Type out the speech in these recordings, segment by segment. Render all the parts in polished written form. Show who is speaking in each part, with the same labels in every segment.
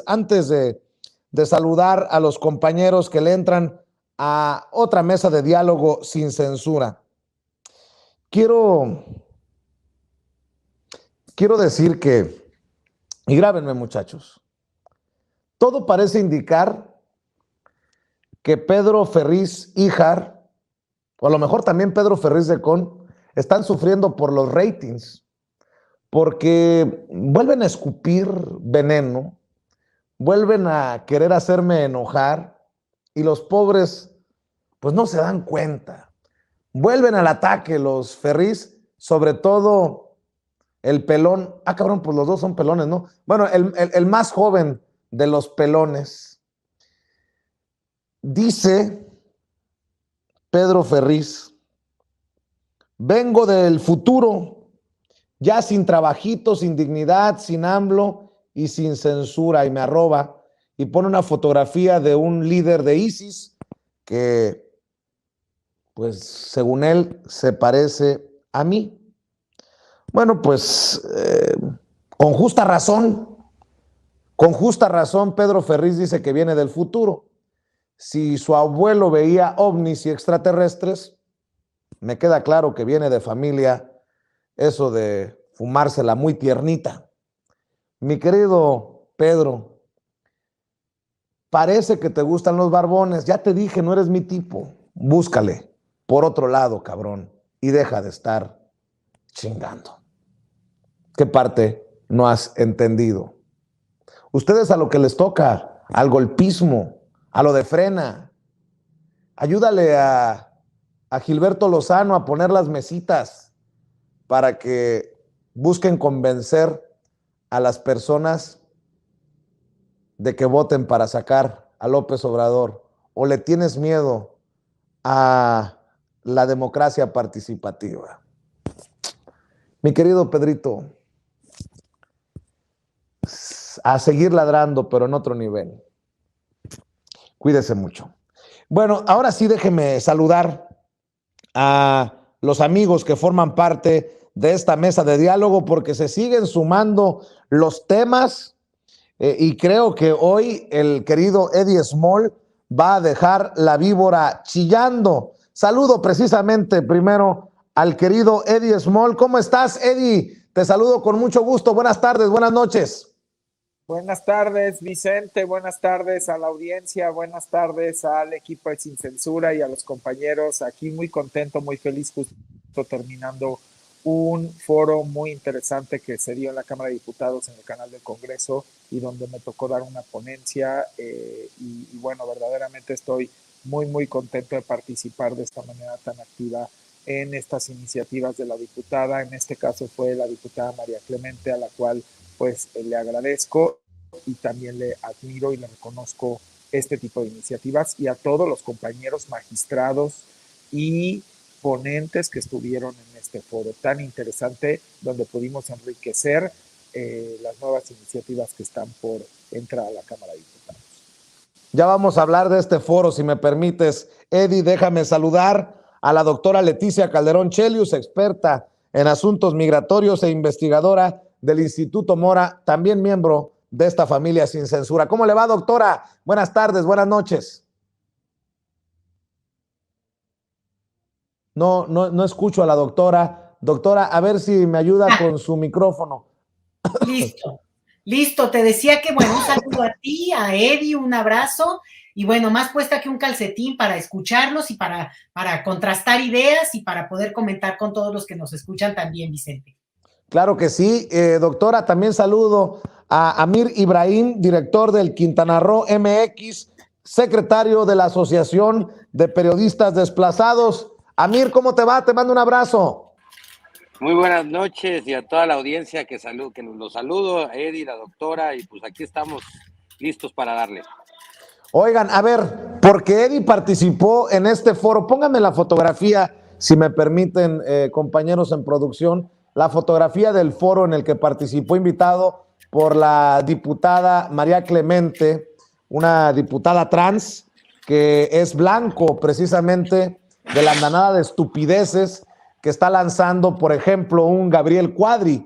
Speaker 1: antes de saludar a los compañeros que le entran a otra mesa de diálogo sin censura, quiero decir que, y grábenme muchachos, todo parece indicar que Pedro Ferriz Híjar, o a lo mejor también Pedro Ferriz de Con, están sufriendo por los ratings, porque vuelven a escupir veneno, vuelven a querer hacerme enojar y los pobres pues no se dan cuenta. Vuelven al ataque los Ferriz, sobre todo el pelón. Ah, cabrón, pues los dos son pelones, ¿no? Bueno, el más joven de los pelones. Dice Pedro Ferriz: vengo del futuro, ya sin trabajito, sin dignidad, sin AMLO y sin censura, y me arroba y pone una fotografía de un líder de ISIS que, pues, según él, se parece a mí. Bueno, pues, con justa razón, Pedro Ferriz dice que viene del futuro. Si su abuelo veía ovnis y extraterrestres, me queda claro que viene de familia eso de fumársela muy tiernita. Mi querido Pedro, parece que te gustan los barbones. Ya te dije, no eres mi tipo. Búscale por otro lado, cabrón, y deja de estar chingando. ¿Qué parte no has entendido? Ustedes a lo que les toca, al golpismo, a lo de frena. Ayúdale a Gilberto Lozano a poner las mesitas para que busquen convencer a las personas de que voten para sacar a López Obrador. ¿O le tienes miedo a la democracia participativa? Mi querido Pedrito, a seguir ladrando, pero en otro nivel. Cuídese mucho. Bueno, ahora sí déjeme saludar a los amigos que forman parte de esta mesa de diálogo, porque se siguen sumando los temas y creo que hoy el querido Eddie Small va a dejar la víbora chillando. Saludo precisamente primero al querido Eddie Small. ¿Cómo estás, Eddie? Te saludo con mucho gusto. Buenas tardes, buenas noches.
Speaker 2: Buenas tardes, Vicente. Buenas tardes a la audiencia. Buenas tardes al equipo de Sin Censura y a los compañeros. Aquí muy contento, muy feliz, justo terminando un foro muy interesante que se dio en la Cámara de Diputados en el canal del Congreso y donde me tocó dar una ponencia y bueno, verdaderamente estoy muy contento de participar de esta manera tan activa en estas iniciativas de la diputada. En este caso fue la diputada María Clemente, a la cual pues le agradezco y también le admiro y le reconozco este tipo de iniciativas, y a todos los compañeros magistrados y ponentes que estuvieron en este foro tan interesante, donde pudimos enriquecer las nuevas iniciativas que están por entrar a la Cámara de Diputados.
Speaker 1: Ya vamos a hablar de este foro, si me permites. Eddie, déjame saludar a la doctora Leticia Calderón Chelius, experta en asuntos migratorios e investigadora del Instituto Mora, también miembro de esta familia Sin Censura. ¿Cómo le va, doctora? Buenas tardes, buenas noches. No escucho a la doctora. Doctora, a ver si me ayuda con su micrófono.
Speaker 3: Listo. Te decía que, bueno, un saludo a ti, a Eddie, un abrazo, y bueno, más puesta que un calcetín para escucharlos y para contrastar ideas y para poder comentar con todos los que nos escuchan también, Vicente.
Speaker 1: Claro que sí, doctora, también saludo a Amir Ibrahim, director del Quintana Roo MX, secretario de la Asociación de Periodistas Desplazados. Amir, ¿cómo te va? Te mando un abrazo.
Speaker 4: Muy buenas noches, y a toda la audiencia que los saludo, a Eddie, la doctora, y pues aquí estamos listos para darle.
Speaker 1: Oigan, a ver, porque Eddie participó en este foro, pónganme la fotografía, si me permiten, compañeros en producción, la fotografía del foro en el que participó, invitado por la diputada María Clemente, una diputada trans que es blanco precisamente de la andanada de estupideces que está lanzando, por ejemplo, un Gabriel Cuadri,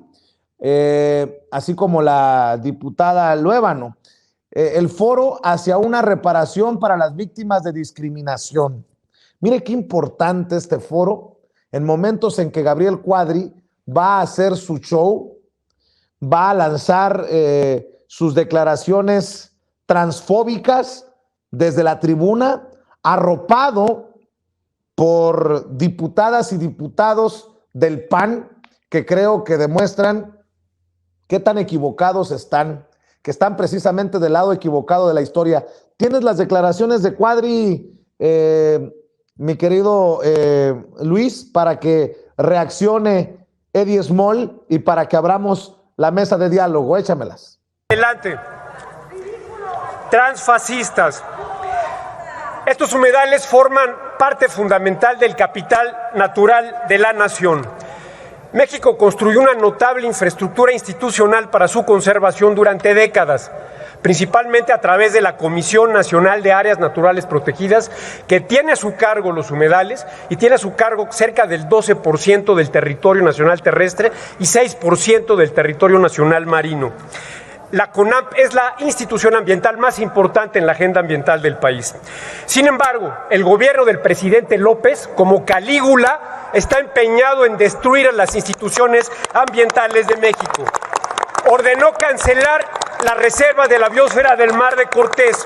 Speaker 1: así como la diputada Luébano. el foro hacia una reparación para las víctimas de discriminación. Mire qué importante este foro en momentos en que Gabriel Cuadri va a hacer su show, va a lanzar sus declaraciones transfóbicas desde la tribuna, arropado por diputadas y diputados del PAN, que creo que demuestran qué tan equivocados están, que están precisamente del lado equivocado de la historia. ¿Tienes las declaraciones de Cuadri, mi querido Luis, para que reaccione Eddie Small y para que abramos la mesa de diálogo? Échamelas.
Speaker 5: Adelante. Transfascistas. Estos humedales forman parte fundamental del capital natural de la nación. México construyó una notable infraestructura institucional para su conservación durante décadas, principalmente a través de la Comisión Nacional de Áreas Naturales Protegidas, que tiene a su cargo los humedales y tiene a su cargo cerca del 12% del territorio nacional terrestre y 6% del territorio nacional marino. La CONAMP es la institución ambiental más importante en la agenda ambiental del país. Sin embargo, el gobierno del presidente López, como Calígula, está empeñado en destruir a las instituciones ambientales de México. Ordenó cancelar la reserva de la biosfera del Mar de Cortés.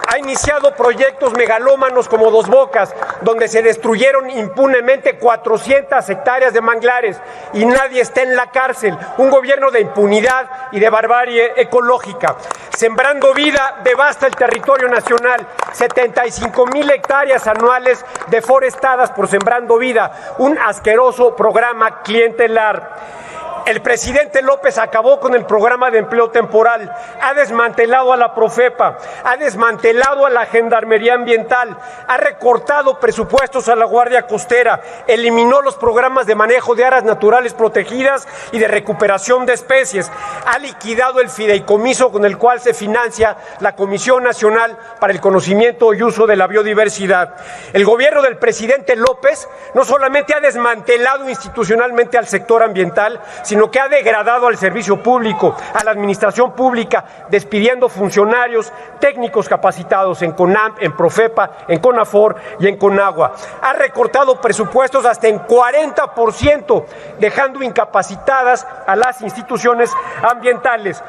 Speaker 5: Ha iniciado proyectos megalómanos como Dos Bocas, donde se destruyeron impunemente 400 hectáreas de manglares y nadie está en la cárcel. Un gobierno de impunidad y de barbarie ecológica. Sembrando Vida devasta el territorio nacional. 75,000 hectáreas anuales deforestadas por Sembrando Vida. Un asqueroso programa clientelar. El presidente López acabó con el programa de empleo temporal, ha desmantelado a la Profepa, ha desmantelado a la Gendarmería Ambiental, ha recortado presupuestos a la Guardia Costera, eliminó los programas de manejo de áreas naturales protegidas y de recuperación de especies, ha liquidado el fideicomiso con el cual se financia la Comisión Nacional para el Conocimiento y Uso de la Biodiversidad. El gobierno del presidente López no solamente ha desmantelado institucionalmente al sector ambiental, sino que ha degradado al servicio público, a la administración pública, despidiendo funcionarios técnicos capacitados en CONAMP, en Profepa, en CONAFOR y en CONAGUA. Ha recortado presupuestos hasta en 40%, dejando incapacitadas a las instituciones ambientales.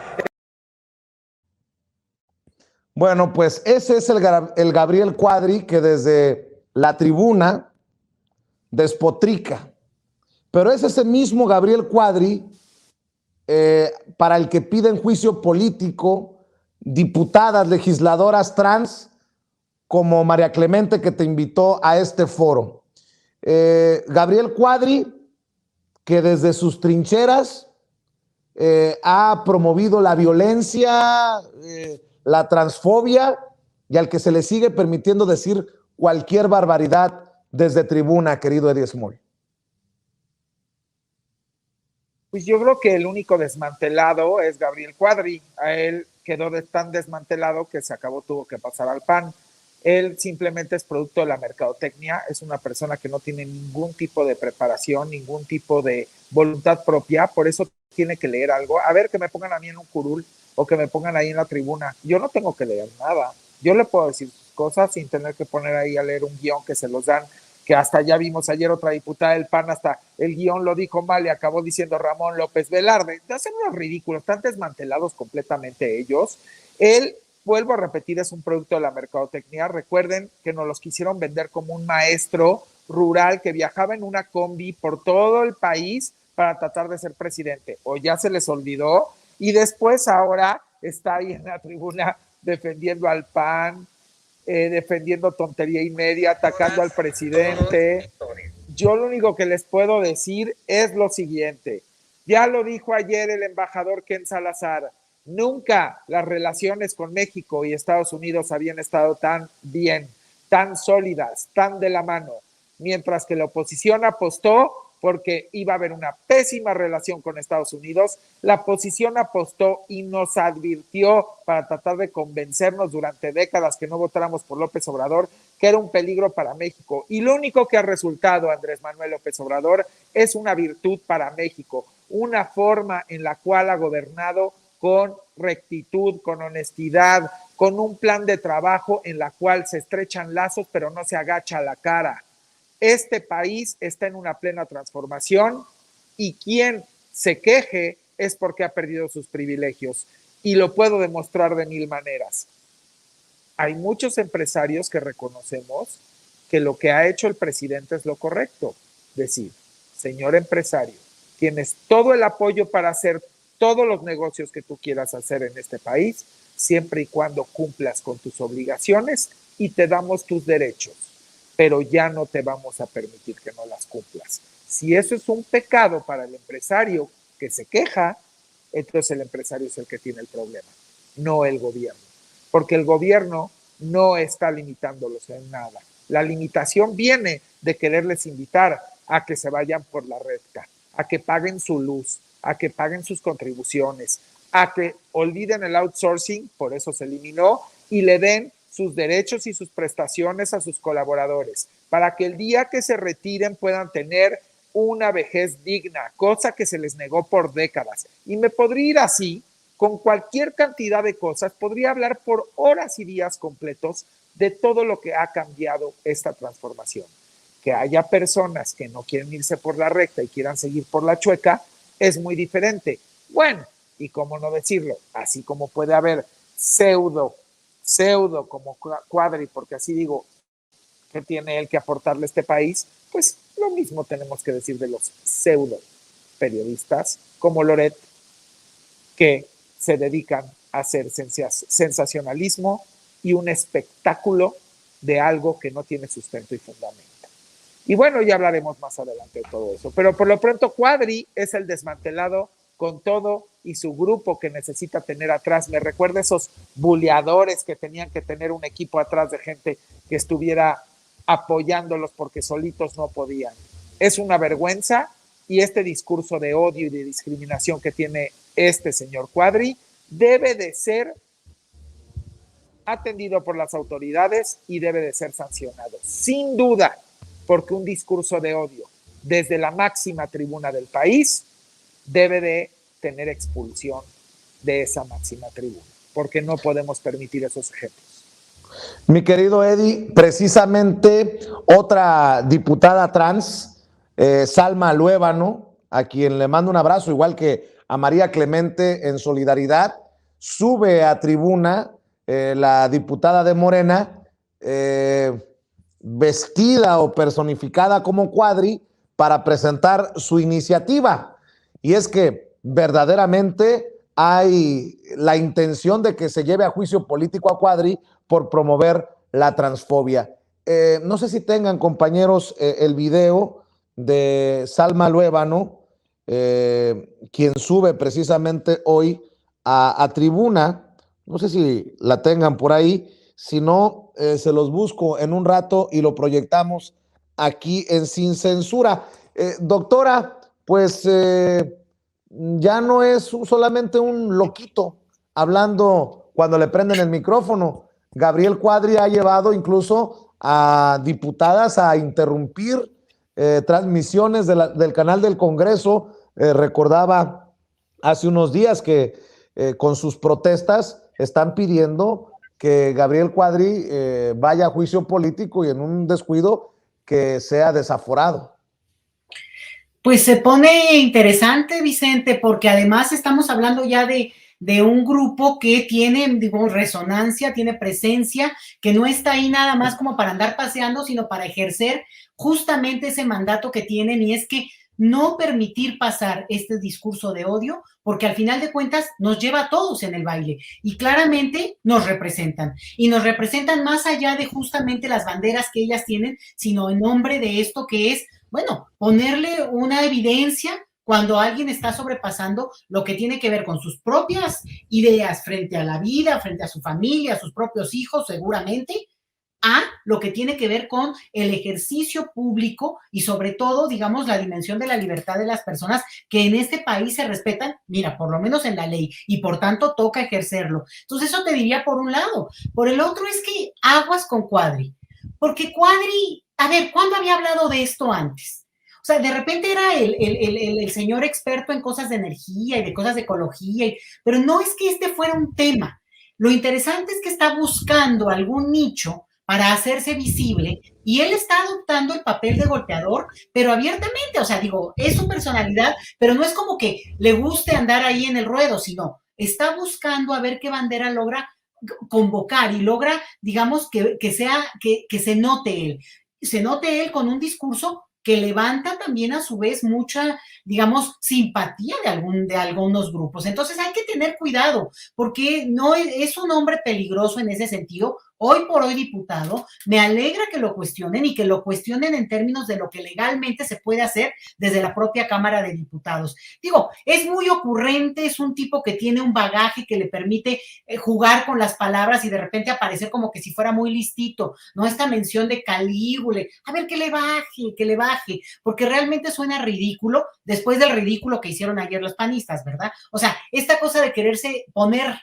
Speaker 1: Bueno, pues ese es el Gabriel Cuadri que desde la tribuna despotrica. Pero es ese mismo Gabriel Cuadri para el que piden juicio político diputadas, legisladoras trans como María Clemente, que te invitó a este foro. Gabriel Cuadri, que desde sus trincheras ha promovido la violencia, la transfobia, y al que se le sigue permitiendo decir cualquier barbaridad desde tribuna, querido Eddie Small.
Speaker 2: Pues yo creo que el único desmantelado es Gabriel Cuadri. A él quedó tan desmantelado que se acabó, tuvo que pasar al PAN. Él simplemente es producto de la mercadotecnia, es una persona que no tiene ningún tipo de preparación, ningún tipo de voluntad propia, por eso tiene que leer algo. A ver, que me pongan a mí en un curul o que me pongan ahí en la tribuna. Yo no tengo que leer nada. Yo le puedo decir cosas sin tener que poner ahí a leer un guión que se los dan, que hasta ya vimos ayer otra diputada del PAN, hasta el guión lo dijo mal y acabó diciendo Ramón López Velarde. De hacer unos ridículos, están desmantelados completamente ellos. Él, vuelvo a repetir, es un producto de la mercadotecnia. Recuerden que nos los quisieron vender como un maestro rural que viajaba en una combi por todo el país para tratar de ser presidente. O ya se les olvidó y después ahora está ahí en la tribuna defendiendo al PAN, defendiendo tontería y media, atacando al presidente. Yo lo único que les puedo decir es lo siguiente. Ya lo dijo ayer el embajador Ken Salazar. Nunca las relaciones con México y Estados Unidos habían estado tan bien, tan sólidas, tan de la mano, mientras que la oposición apostó porque iba a haber una pésima relación con Estados Unidos. La oposición apostó y nos advirtió para tratar de convencernos durante décadas que no votáramos por López Obrador, que era un peligro para México. Y lo único que ha resultado, Andrés Manuel López Obrador, es una virtud para México, una forma en la cual ha gobernado con rectitud, con honestidad, con un plan de trabajo en la cual se estrechan lazos, pero no se agacha la cara. Este país está en una plena transformación y quien se queje es porque ha perdido sus privilegios. Y lo puedo demostrar de mil maneras. Hay muchos empresarios que reconocemos que lo que ha hecho el presidente es lo correcto. Decir, señor empresario, tienes todo el apoyo para hacer todos los negocios que tú quieras hacer en este país, siempre y cuando cumplas con tus obligaciones y te damos tus derechos, pero ya no te vamos a permitir que no las cumplas. Si eso es un pecado para el empresario que se queja, entonces el empresario es el que tiene el problema, no el gobierno, porque el gobierno no está limitándolos en nada. La limitación viene de quererles invitar a que se vayan por la recta, a que paguen su luz, a que paguen sus contribuciones, a que olviden el outsourcing, por eso se eliminó, y le den sus derechos y sus prestaciones a sus colaboradores, para que el día que se retiren puedan tener una vejez digna, cosa que se les negó por décadas. Y me podría ir así, con cualquier cantidad de cosas, podría hablar por horas y días completos de todo lo que ha cambiado esta transformación. Que haya personas que no quieren irse por la recta y quieran seguir por la chueca, es muy diferente. Bueno, y cómo no decirlo, así como puede haber pseudo como Cuadri, porque así digo, ¿qué tiene él que aportarle a este país? Pues lo mismo tenemos que decir de los pseudo periodistas como Loret, que se dedican a hacer sensacionalismo y un espectáculo de algo que no tiene sustento y fundamento. Y bueno, ya hablaremos más adelante de todo eso. Pero por lo pronto, Cuadri es el desmantelado con todo y su grupo que necesita tener atrás. Me recuerda esos buleadores que tenían que tener un equipo atrás de gente que estuviera apoyándolos porque solitos no podían. Es una vergüenza y este discurso de odio y de discriminación que tiene este señor Cuadri debe de ser atendido por las autoridades y debe de ser sancionado. Sin duda, porque un discurso de odio desde la máxima tribuna del país debe de tener expulsión de esa máxima tribuna, porque no podemos permitir esos ejemplos.
Speaker 1: Mi querido Eddie, precisamente otra diputada trans, Salma Luébano, a quien le mando un abrazo, igual que a María Clemente en solidaridad, sube a tribuna la diputada de Morena, vestida o personificada como Cuadri para presentar su iniciativa. Y es que verdaderamente hay la intención de que se lleve a juicio político a Cuadri por promover la transfobia. No sé si tengan, compañeros, el video de Salma Luébano, quien sube precisamente hoy a tribuna. No sé si la tengan por ahí. Si no, se los busco en un rato y lo proyectamos aquí en Sin Censura. Doctora, pues ya no es solamente un loquito hablando cuando le prenden el micrófono. Gabriel Cuadri ha llevado incluso a diputadas a interrumpir transmisiones del canal del Congreso. Recordaba hace unos días que con sus protestas están pidiendo que Gabriel Cuadri vaya a juicio político y en un descuido que sea desaforado.
Speaker 3: Pues se pone interesante, Vicente, porque además estamos hablando ya de un grupo que tiene, digo, resonancia, tiene presencia, que no está ahí nada más como para andar paseando, sino para ejercer justamente ese mandato que tienen, y es que no permitir pasar este discurso de odio, porque al final de cuentas nos lleva a todos en el baile y claramente nos representan, y nos representan más allá de justamente las banderas que ellas tienen, sino en nombre de esto que es, bueno, ponerle una evidencia cuando alguien está sobrepasando lo que tiene que ver con sus propias ideas frente a la vida, frente a su familia, a sus propios hijos seguramente, a lo que tiene que ver con el ejercicio público y sobre todo, digamos, la dimensión de la libertad de las personas que en este país se respetan, mira, por lo menos en la ley, y por tanto toca ejercerlo. Entonces eso te diría por un lado. Por el otro es que aguas con Cuadri, porque Cuadri, a ver, ¿cuándo había hablado de esto antes? O sea, de repente era el señor experto en cosas de energía y de cosas de ecología, pero no es que este fuera un tema. Lo interesante es que está buscando algún nicho para hacerse visible y él está adoptando el papel de golpeador, pero abiertamente, o sea, digo, es su personalidad, pero no es como que le guste andar ahí en el ruedo, sino está buscando a ver qué bandera logra convocar y logra, digamos, que se note él con un discurso que levanta también a su vez mucha, digamos, simpatía de algunos grupos. Entonces hay que tener cuidado, porque no es un hombre peligroso en ese sentido. Hoy por hoy diputado, me alegra que lo cuestionen y que lo cuestionen en términos de lo que legalmente se puede hacer desde la propia Cámara de Diputados. Digo, es muy ocurrente, es un tipo que tiene un bagaje que le permite jugar con las palabras y de repente aparecer como que si fuera muy listito, ¿no? Esta mención de Calígula, a ver que le baje, porque realmente suena ridículo después del ridículo que hicieron ayer los panistas, ¿verdad? O sea, esta cosa de quererse poner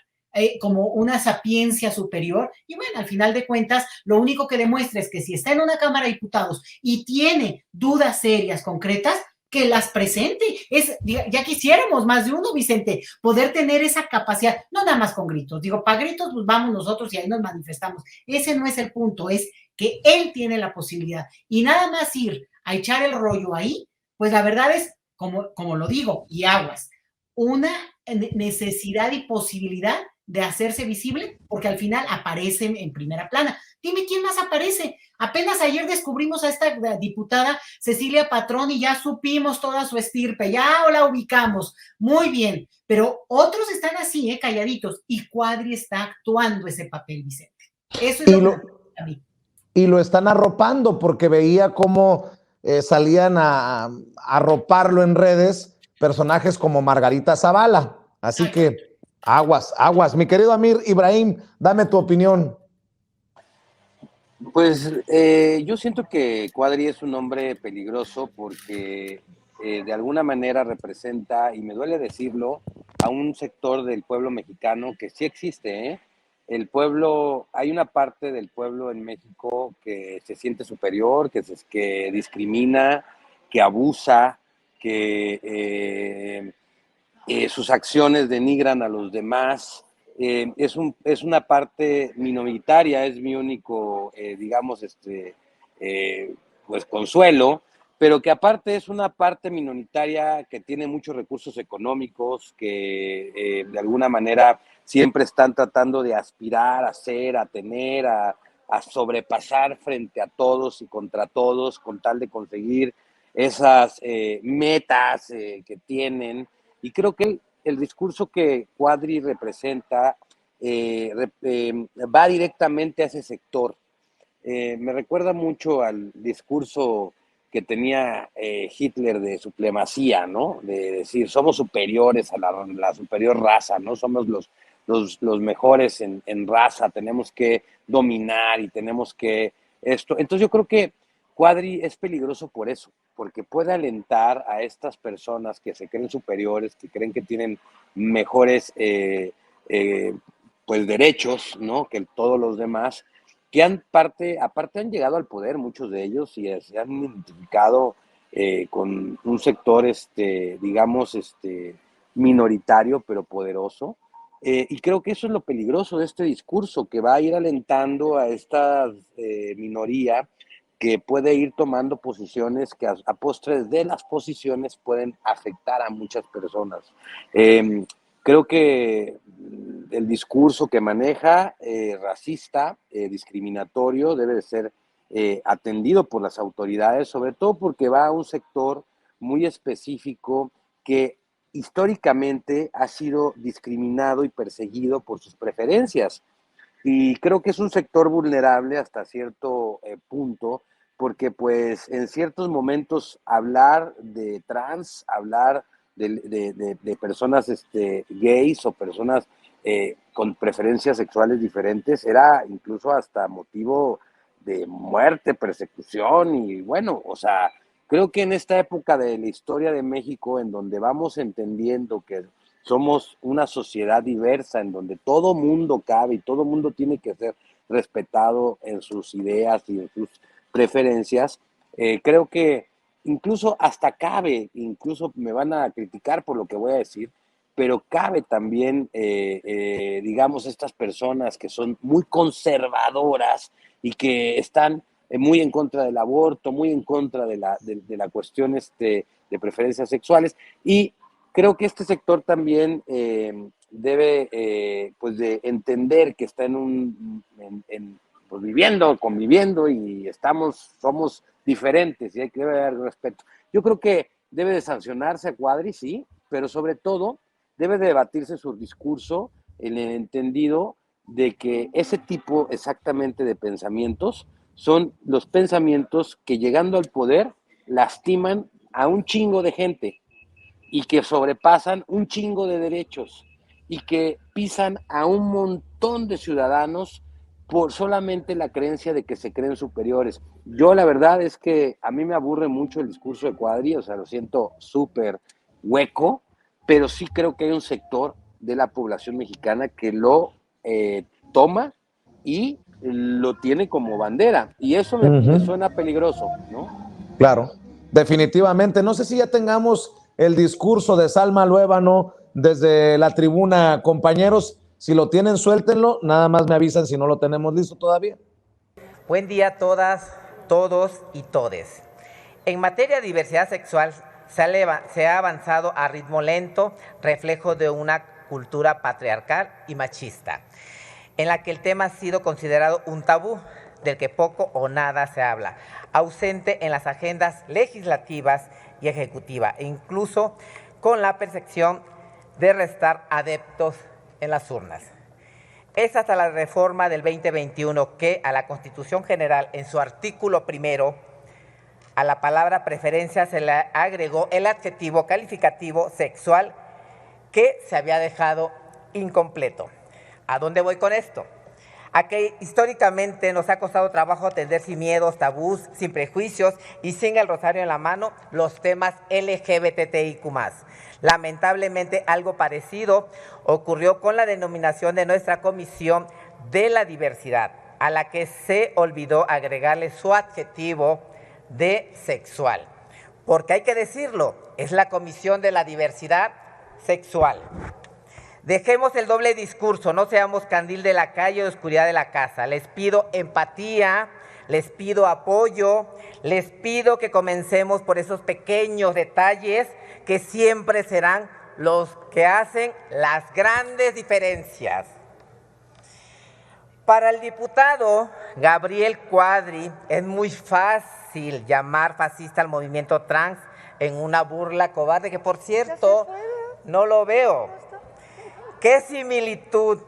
Speaker 3: como una sapiencia superior, y bueno, al final de cuentas, lo único que demuestra es que si está en una Cámara de Diputados y tiene dudas serias, concretas, que las presente. Ya quisiéramos más de uno, Vicente, poder tener esa capacidad, no nada más con gritos. Digo, para gritos, pues vamos nosotros y ahí nos manifestamos. Ese no es el punto, es que él tiene la posibilidad. Y nada más ir a echar el rollo ahí, pues la verdad es, como lo digo, y aguas, una necesidad y posibilidad de hacerse visible, porque al final aparecen en primera plana. Dime quién más aparece. Apenas ayer descubrimos a esta diputada Cecilia Patrón y ya supimos toda su estirpe, ya la ubicamos. Muy bien, pero otros están así, calladitos, y Cuadri está actuando ese papel, Vicente. Eso es lo que a mí.
Speaker 1: Y lo están arropando porque veía cómo salían a arroparlo en redes personajes como Margarita Zavala. Así que aguas, aguas. Mi querido Amir Ibrahim, dame tu opinión.
Speaker 4: Pues yo siento que Cuadri es un hombre peligroso porque de alguna manera representa, y me duele decirlo, a un sector del pueblo mexicano que sí existe, ¿eh? El pueblo, hay una parte del pueblo en México que se siente superior, que discrimina, que abusa, que sus acciones denigran a los demás. Es una parte minoritaria, es mi único, digamos, pues consuelo, pero que aparte es una parte minoritaria que tiene muchos recursos económicos, que de alguna manera siempre están tratando de aspirar a ser, a tener, a sobrepasar frente a todos y contra todos con tal de conseguir esas metas que tienen. Y creo que el discurso que Cuadri representa va directamente a ese sector. Me recuerda mucho al discurso que tenía Hitler de supremacía, ¿no? De decir, somos superiores a la superior raza, ¿no? Somos los mejores en raza, tenemos que dominar y tenemos que esto. Entonces yo creo que Cuadri es peligroso por eso, porque puede alentar a estas personas que se creen superiores, que creen que tienen mejores pues derechos, ¿no? Que todos los demás, que aparte han llegado al poder muchos de ellos y se han identificado con un sector, digamos, minoritario pero poderoso. Y creo que eso es lo peligroso de este discurso, que va a ir alentando a esta minoría que puede ir tomando posiciones que a postres de las posiciones pueden afectar a muchas personas. Creo que el discurso que maneja, racista, discriminatorio, debe de ser atendido por las autoridades, sobre todo porque va a un sector muy específico que históricamente ha sido discriminado y perseguido por sus preferencias. Y creo que es un sector vulnerable hasta cierto punto, porque pues en ciertos momentos hablar de trans, hablar de personas gays o personas con preferencias sexuales diferentes era incluso hasta motivo de muerte, persecución y bueno, o sea, creo que en esta época de la historia de México, en donde vamos entendiendo que somos una sociedad diversa, en donde todo mundo cabe y todo mundo tiene que ser respetado en sus ideas y en sus preferencias, creo que incluso hasta cabe, incluso me van a criticar por lo que voy a decir, pero cabe también, digamos, estas personas que son muy conservadoras y que están muy en contra del aborto, muy en contra de la cuestión de preferencias sexuales, y creo que este sector también debe pues de entender que está pues viviendo, conviviendo, y somos diferentes y hay que debe haber respeto. Yo creo que debe de sancionarse a Cuadri, sí, pero sobre todo debe de debatirse su discurso en el entendido de que ese tipo exactamente de pensamientos son los pensamientos que, llegando al poder, lastiman a un chingo de gente y que sobrepasan un chingo de derechos y que pisan a un montón de ciudadanos por solamente la creencia de que se creen superiores. Yo la verdad es que a mí me aburre mucho el discurso de Cuadri, o sea, lo siento súper hueco, pero sí creo que hay un sector de la población mexicana que lo toma y lo tiene como bandera, y eso me suena peligroso, ¿no?
Speaker 1: Claro, definitivamente. No sé si ya tengamos el discurso de Salma Luébano desde la tribuna, compañeros. Si lo tienen, suéltenlo. Nada más me avisan si no lo tenemos listo todavía.
Speaker 6: Buen día a todas, todos y todes. En materia de diversidad sexual se ha avanzado a ritmo lento, reflejo de una cultura patriarcal y machista, en la que el tema ha sido considerado un tabú del que poco o nada se habla, ausente en las agendas legislativas y ejecutivas, e incluso con la percepción de restar adeptos en las urnas. Es hasta la reforma del 2021 que a la Constitución General, en su artículo 1, a la palabra preferencia se le agregó el adjetivo calificativo sexual que se había dejado incompleto. ¿A dónde voy con esto? A que históricamente nos ha costado trabajo atender sin miedos, tabús, sin prejuicios y sin el rosario en la mano los temas LGBTIQ+. Lamentablemente, algo parecido ocurrió con la denominación de nuestra Comisión de la Diversidad, a la que se olvidó agregarle su adjetivo de sexual. Porque hay que decirlo, es la Comisión de la Diversidad Sexual. Dejemos el doble discurso, no seamos candil de la calle o oscuridad de la casa. Les pido empatía, les pido apoyo, les pido que comencemos por esos pequeños detalles que siempre serán los que hacen las grandes diferencias. Para el diputado Gabriel Cuadri es muy fácil llamar fascista al movimiento trans en una burla cobarde, que por cierto no lo veo. ¿Qué similitud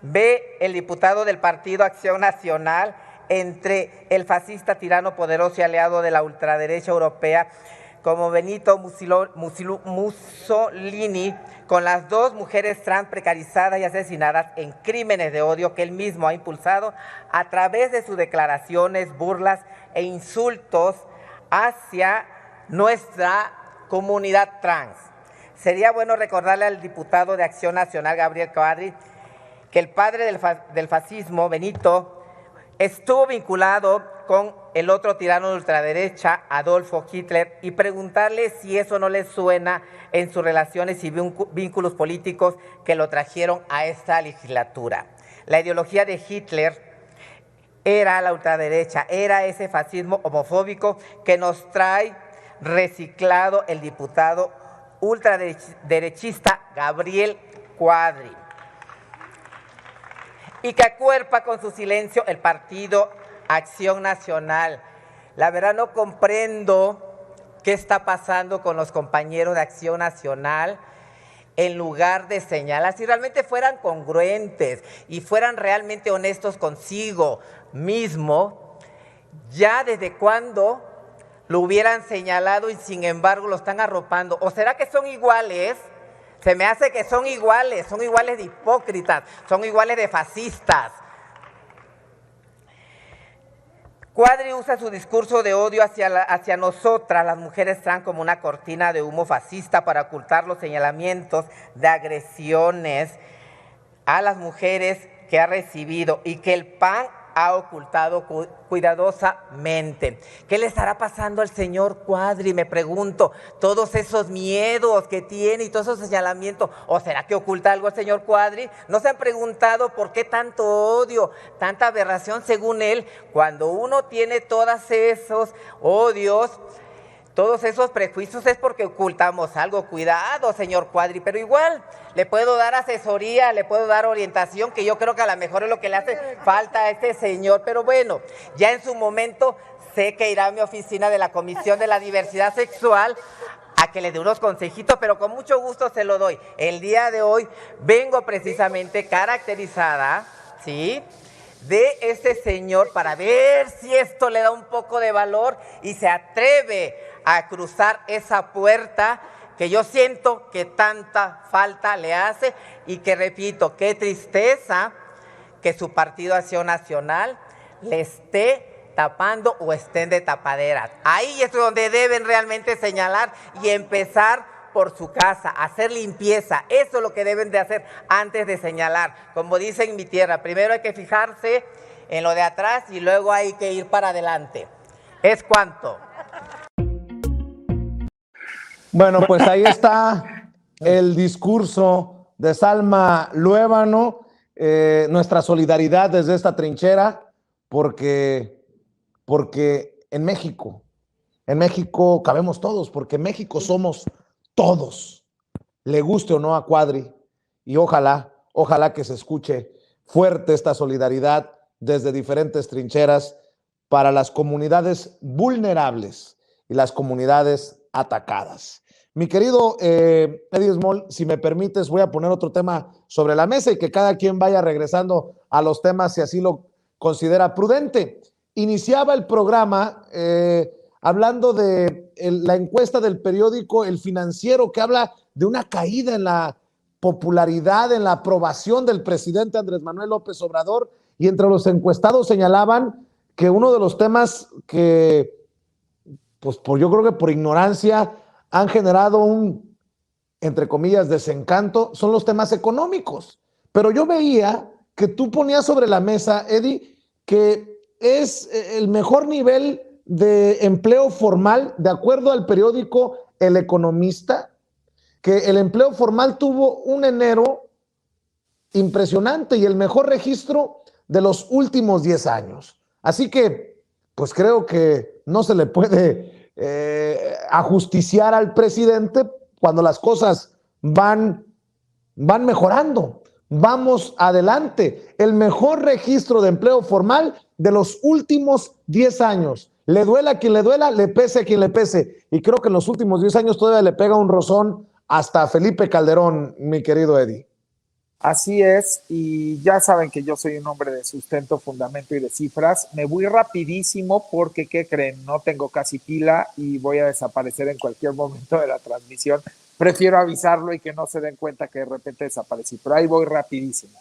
Speaker 6: ve el diputado del Partido Acción Nacional entre el fascista tirano poderoso y aliado de la ultraderecha europea como Benito Mussolini, con las dos mujeres trans precarizadas y asesinadas en crímenes de odio que él mismo ha impulsado a través de sus declaraciones, burlas e insultos hacia nuestra comunidad trans? Sería bueno recordarle al diputado de Acción Nacional, Gabriel Cuadri, que el padre del fascismo, Benito, estuvo vinculado con el otro tirano de ultraderecha, Adolfo Hitler, y preguntarle si eso no le suena en sus relaciones y vínculos políticos que lo trajeron a esta legislatura. La ideología de Hitler era la ultraderecha, era ese fascismo homofóbico que nos trae reciclado el diputado ultraderechista Gabriel Cuadri, y que acuerpa con su silencio el Partido Acción Nacional. La verdad no comprendo qué está pasando con los compañeros de Acción Nacional. En lugar de señalar, si realmente fueran congruentes y fueran realmente honestos consigo mismo, ya desde cuándo lo hubieran señalado y sin embargo lo están arropando. ¿O será que son iguales? Se me hace que son iguales de hipócritas, son iguales de fascistas. Cuadri usa su discurso de odio hacia nosotras, las mujeres trans, como una cortina de humo fascista para ocultar los señalamientos de agresiones a las mujeres que ha recibido, y que el PAN ha ocultado cuidadosamente. ¿Qué le estará pasando al señor Cuadri? Me pregunto, todos esos miedos que tiene y todos esos señalamientos, ¿o será que oculta algo el señor Cuadri? ¿No se han preguntado por qué tanto odio, tanta aberración según él? Cuando uno tiene todos esos odios, todos esos prejuicios, es porque ocultamos algo. Cuidado, señor Cuadri, pero igual le puedo dar asesoría, le puedo dar orientación, que yo creo que a lo mejor es lo que le hace falta a este señor. Pero bueno, ya en su momento sé que irá a mi oficina de la Comisión de la Diversidad Sexual a que le dé unos consejitos, pero con mucho gusto se lo doy. El día de hoy vengo precisamente caracterizada, ¿sí?, de este señor para ver si esto le da un poco de valor y se atreve a cruzar esa puerta que yo siento que tanta falta le hace, y que, repito, qué tristeza que su Partido Acción Nacional le esté tapando o estén de tapadera. Ahí es donde deben realmente señalar y empezar por su casa, hacer limpieza. Eso es lo que deben de hacer antes de señalar. Como dicen en mi tierra, primero hay que fijarse en lo de atrás y luego hay que ir para adelante. ¿Es cuanto?
Speaker 1: Bueno, pues ahí está el discurso de Salma Luébano, nuestra solidaridad desde esta trinchera, porque en México cabemos todos, porque en México somos todos, le guste o no a Cuadri, y ojalá que se escuche fuerte esta solidaridad desde diferentes trincheras para las comunidades vulnerables y las comunidades atacadas. Mi querido Eddie Small, si me permites, voy a poner otro tema sobre la mesa y que cada quien vaya regresando a los temas si así lo considera prudente. Iniciaba el programa hablando de la encuesta del periódico El Financiero, que habla de una caída en la popularidad, en la aprobación del presidente Andrés Manuel López Obrador, y entre los encuestados señalaban que uno de los temas que, pues yo creo que por ignorancia han generado un, entre comillas, desencanto, son los temas económicos. Pero yo veía que tú ponías sobre la mesa, Eddie, que es el mejor nivel de empleo formal, de acuerdo al periódico El Economista, que el empleo formal tuvo un enero impresionante y el mejor registro de los últimos 10 años. Así que, pues creo que no se le puede ajusticiar al presidente cuando las cosas van mejorando. Vamos adelante. El mejor registro de empleo formal de los últimos 10 años. Le duela a quien le duela, le pese a quien le pese. Y creo que en los últimos 10 años todavía le pega un rozón hasta Felipe Calderón, mi querido Eddie.
Speaker 2: Así es, y ya saben que yo soy un hombre de sustento, fundamento y de cifras. Me voy rapidísimo porque, ¿qué creen? No tengo casi pila y voy a desaparecer en cualquier momento de la transmisión. Prefiero avisarlo y que no se den cuenta que de repente desaparecí, pero ahí voy rapidísimo.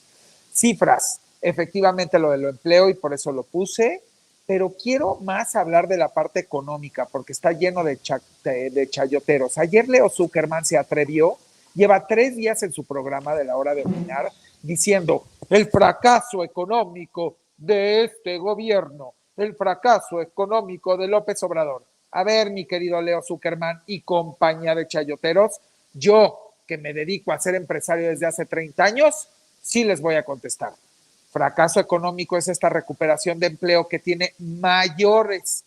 Speaker 2: Cifras, efectivamente lo del empleo y por eso lo puse, pero quiero más hablar de la parte económica porque está lleno de chayoteros. Ayer Leo Zuckerman se atrevió, lleva 3 días en su programa de La Hora de Opinar, diciendo el fracaso económico de este gobierno, el fracaso económico de López Obrador. A ver, mi querido Leo Zuckerman y compañía de chayoteros, yo que me dedico a ser empresario desde hace 30 años, sí les voy a contestar. Fracaso económico es esta recuperación de empleo que tiene mayores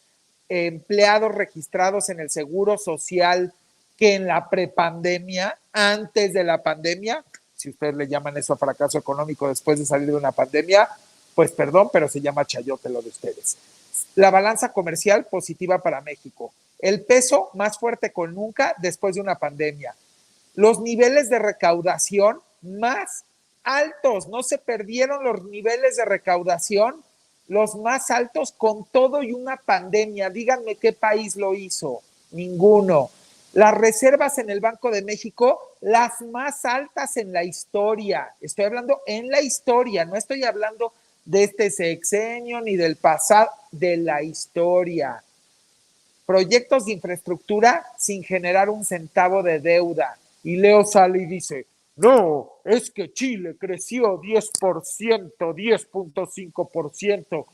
Speaker 2: empleados registrados en el Seguro Social que en la prepandemia, antes de la pandemia. Si ustedes le llaman eso fracaso económico después de salir de una pandemia, pues perdón, pero se llama chayote lo de ustedes. La balanza comercial positiva para México. El peso más fuerte con nunca después de una pandemia. Los niveles de recaudación más altos. No se perdieron los niveles de recaudación, los más altos con todo y una pandemia. Díganme qué país lo hizo. Ninguno. Las reservas en el Banco de México, las más altas en la historia. Estoy hablando en la historia, no estoy hablando de este sexenio ni del pasado, de la historia. Proyectos de infraestructura sin generar un centavo de deuda. Y Leo sale y dice, no, es que Chile creció 10%, 10.5%,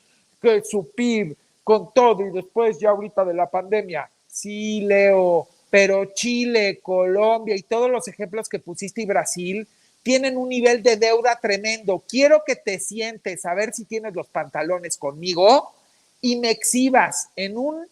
Speaker 2: que su PIB con todo y después ya ahorita de la pandemia. Sí, Leo, pero Chile, Colombia y todos los ejemplos que pusiste y Brasil tienen un nivel de deuda tremendo. Quiero que te sientes, a ver si tienes los pantalones conmigo y me exhibas en un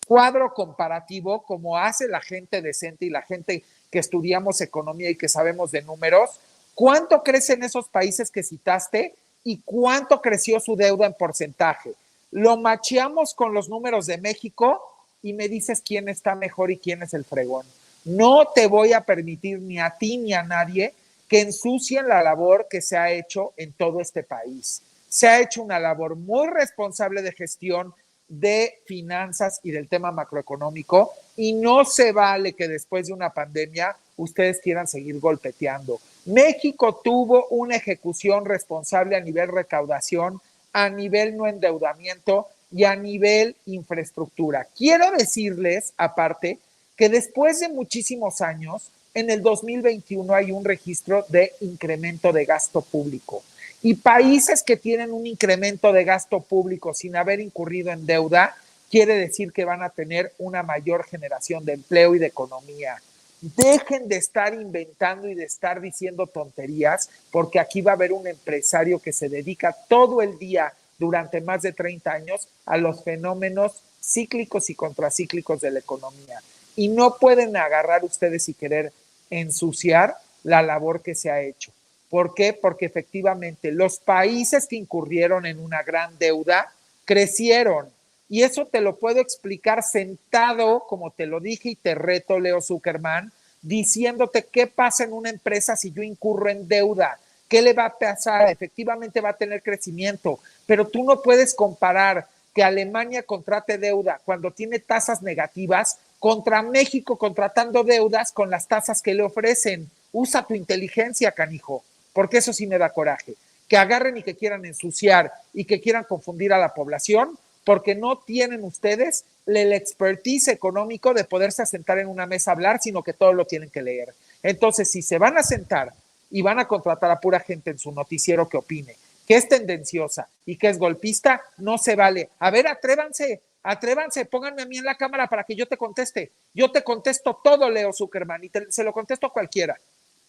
Speaker 2: cuadro comparativo como hace la gente decente y la gente que estudiamos economía y que sabemos de números, cuánto crece en esos países que citaste y cuánto creció su deuda en porcentaje. Lo macheamos con los números de México y me dices quién está mejor y quién es el fregón. No te voy a permitir ni a ti ni a nadie que ensucien la labor que se ha hecho en todo este país. Se ha hecho una labor muy responsable de gestión de finanzas y del tema macroeconómico y no se vale que después de una pandemia ustedes quieran seguir golpeteando. México tuvo una ejecución responsable a nivel recaudación, a nivel no endeudamiento y a nivel infraestructura. Quiero decirles, aparte, que después de muchísimos años, en el 2021 hay un registro de incremento de gasto público. Y países que tienen un incremento de gasto público sin haber incurrido en deuda, quiere decir que van a tener una mayor generación de empleo y de economía. Dejen de estar inventando y de estar diciendo tonterías, porque aquí va a haber un empresario que se dedica todo el día durante más de 30 años a los fenómenos cíclicos y contracíclicos de la economía. Y no pueden agarrar ustedes y querer ensuciar la labor que se ha hecho. ¿Por qué? Porque efectivamente los países que incurrieron en una gran deuda crecieron. Y eso te lo puedo explicar sentado, como te lo dije y te reto, Leo Zuckerman, diciéndote qué pasa en una empresa si yo incurro en deuda. ¿Qué le va a pasar? Efectivamente va a tener crecimiento, pero tú no puedes comparar que Alemania contrate deuda cuando tiene tasas negativas contra México contratando deudas con las tasas que le ofrecen. Usa tu inteligencia, canijo, porque eso sí me da coraje. Que agarren y que quieran ensuciar y que quieran confundir a la población, porque no tienen ustedes el expertise económico de poderse sentar en una mesa a hablar, sino que todo lo tienen que leer. Entonces, si se van a sentar y van a contratar a pura gente en su noticiero que opine, que es tendenciosa y que es golpista, no se vale. A ver, atrévanse, pónganme a mí en la cámara para que yo te conteste. Yo te contesto todo, Leo Zuckerman, y se lo contesto a cualquiera.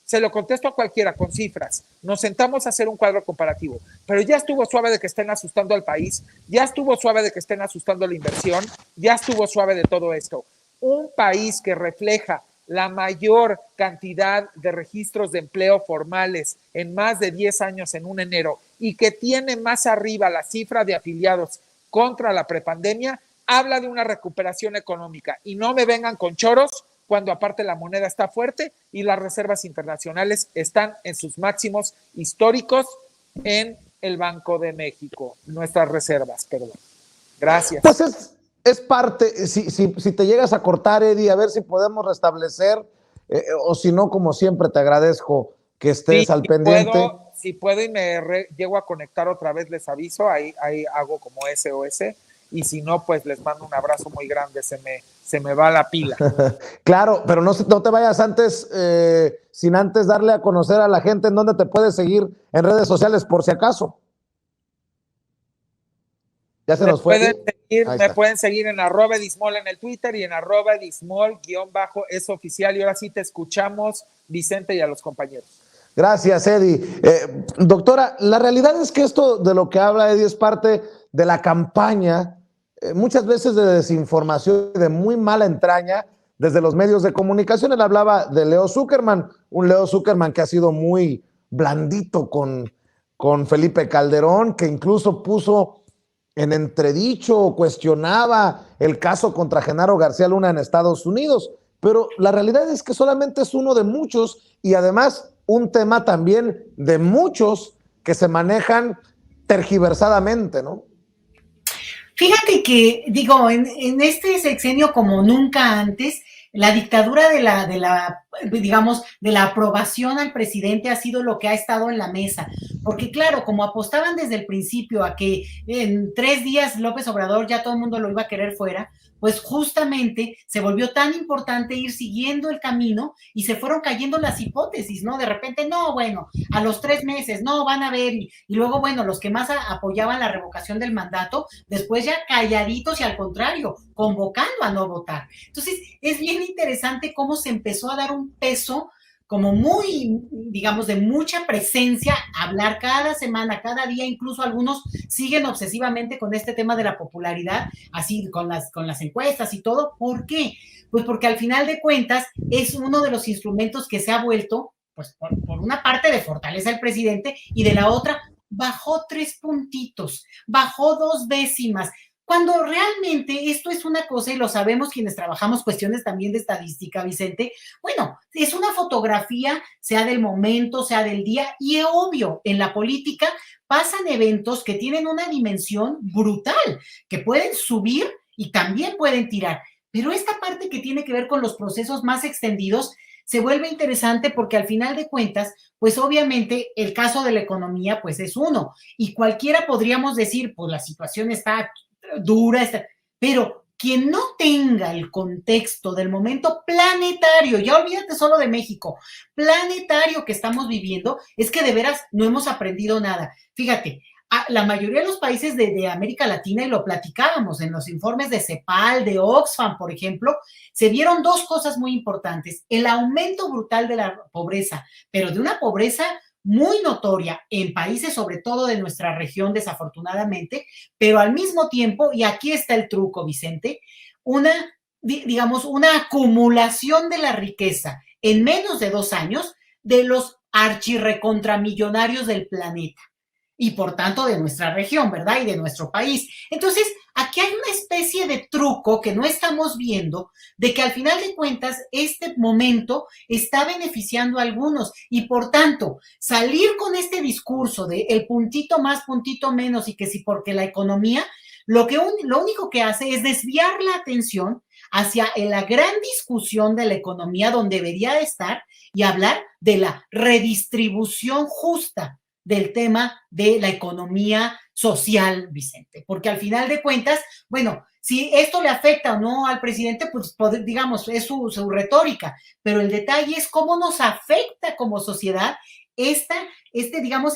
Speaker 2: Se lo contesto a cualquiera con cifras. Nos sentamos a hacer un cuadro comparativo, pero ya estuvo suave de que estén asustando al país, ya estuvo suave de que estén asustando la inversión, ya estuvo suave de todo esto. Un país que refleja la mayor cantidad de registros de empleo formales en más de 10 años en un enero y que tiene más arriba la cifra de afiliados contra la prepandemia, habla de una recuperación económica. Y no me vengan con choros cuando aparte la moneda está fuerte y las reservas internacionales están en sus máximos históricos en el Banco de México, nuestras reservas, perdón. Gracias.
Speaker 1: Pues es parte, si te llegas a cortar, Eddie, a ver si podemos restablecer, o si no, como siempre, te agradezco que estés al pendiente.
Speaker 2: Si puedo y me llego a conectar otra vez, les aviso, ahí hago como SOS, y si no, pues les mando un abrazo muy grande, se me va la pila.
Speaker 1: Claro, pero no te vayas antes, sin antes darle a conocer a la gente en dónde te puedes seguir en redes sociales, por si acaso. Ya se nos fue.
Speaker 2: Me pueden seguir en @edismol en el Twitter y en @edismol_ oficial. Y ahora sí te escuchamos, Vicente, y a los compañeros.
Speaker 1: Gracias, Eddie. Doctora, la realidad es que esto de lo que habla Eddie es parte de la campaña, muchas veces de desinformación, de muy mala entraña, desde los medios de comunicación. Él hablaba de Leo Zuckerman, un Leo Zuckerman que ha sido muy blandito con Felipe Calderón, que incluso puso en entredicho o cuestionaba el caso contra Genaro García Luna en Estados Unidos. Pero la realidad es que solamente es uno de muchos y además un tema también de muchos que se manejan tergiversadamente, ¿no?
Speaker 3: Fíjate que, digo, en este sexenio como nunca antes, la dictadura de la aprobación al presidente ha sido lo que ha estado en la mesa. Porque claro, como apostaban desde el principio a que en 3 días López Obrador ya todo el mundo lo iba a querer fuera, pues justamente se volvió tan importante ir siguiendo el camino y se fueron cayendo las hipótesis, ¿no? De repente, no, bueno, a los 3 meses, no, van a ver, y luego, bueno, los que más apoyaban la revocación del mandato, después ya calladitos y al contrario, convocando a no votar. Entonces, es bien interesante cómo se empezó a dar un peso como muy, digamos, de mucha presencia, hablar cada semana, cada día, incluso algunos siguen obsesivamente con este tema de la popularidad, así con las encuestas y todo. ¿Por qué? Pues porque al final de cuentas es uno de los instrumentos que se ha vuelto, pues por una parte de fortaleza del presidente y de la otra bajó 3 puntitos, bajó 2 décimas, cuando realmente esto es una cosa, y lo sabemos quienes trabajamos cuestiones también de estadística, Vicente, bueno, es una fotografía, sea del momento, sea del día, y es obvio, en la política pasan eventos que tienen una dimensión brutal, que pueden subir y también pueden tirar, pero esta parte que tiene que ver con los procesos más extendidos se vuelve interesante porque al final de cuentas, pues obviamente el caso de la economía, pues es uno, y cualquiera podríamos decir, pues la situación está dura, pero quien no tenga el contexto del momento planetario, ya olvídate solo de México, planetario que estamos viviendo, es que de veras no hemos aprendido nada. Fíjate, la mayoría de los países de América Latina, y lo platicábamos en los informes de CEPAL, de Oxfam, por ejemplo, se vieron 2 cosas muy importantes. El aumento brutal de la pobreza, pero de una pobreza muy notoria en países, sobre todo de nuestra región, desafortunadamente, pero al mismo tiempo, y aquí está el truco, Vicente, digamos, una acumulación de la riqueza en menos de 2 años de los archirrecontramillonarios del planeta y por tanto de nuestra región, ¿verdad? Y de nuestro país. Entonces, aquí hay una especie de truco que no estamos viendo, de que al final de cuentas este momento está beneficiando a algunos y por tanto, salir con este discurso de el puntito más, puntito menos y que sí, porque la economía, lo único que hace es desviar la atención hacia la gran discusión de la economía donde debería estar y hablar de la redistribución justa del tema de la economía social, Vicente, porque al final de cuentas, bueno, si esto le afecta o no al presidente, pues digamos, es su retórica, pero el detalle es cómo nos afecta como sociedad digamos,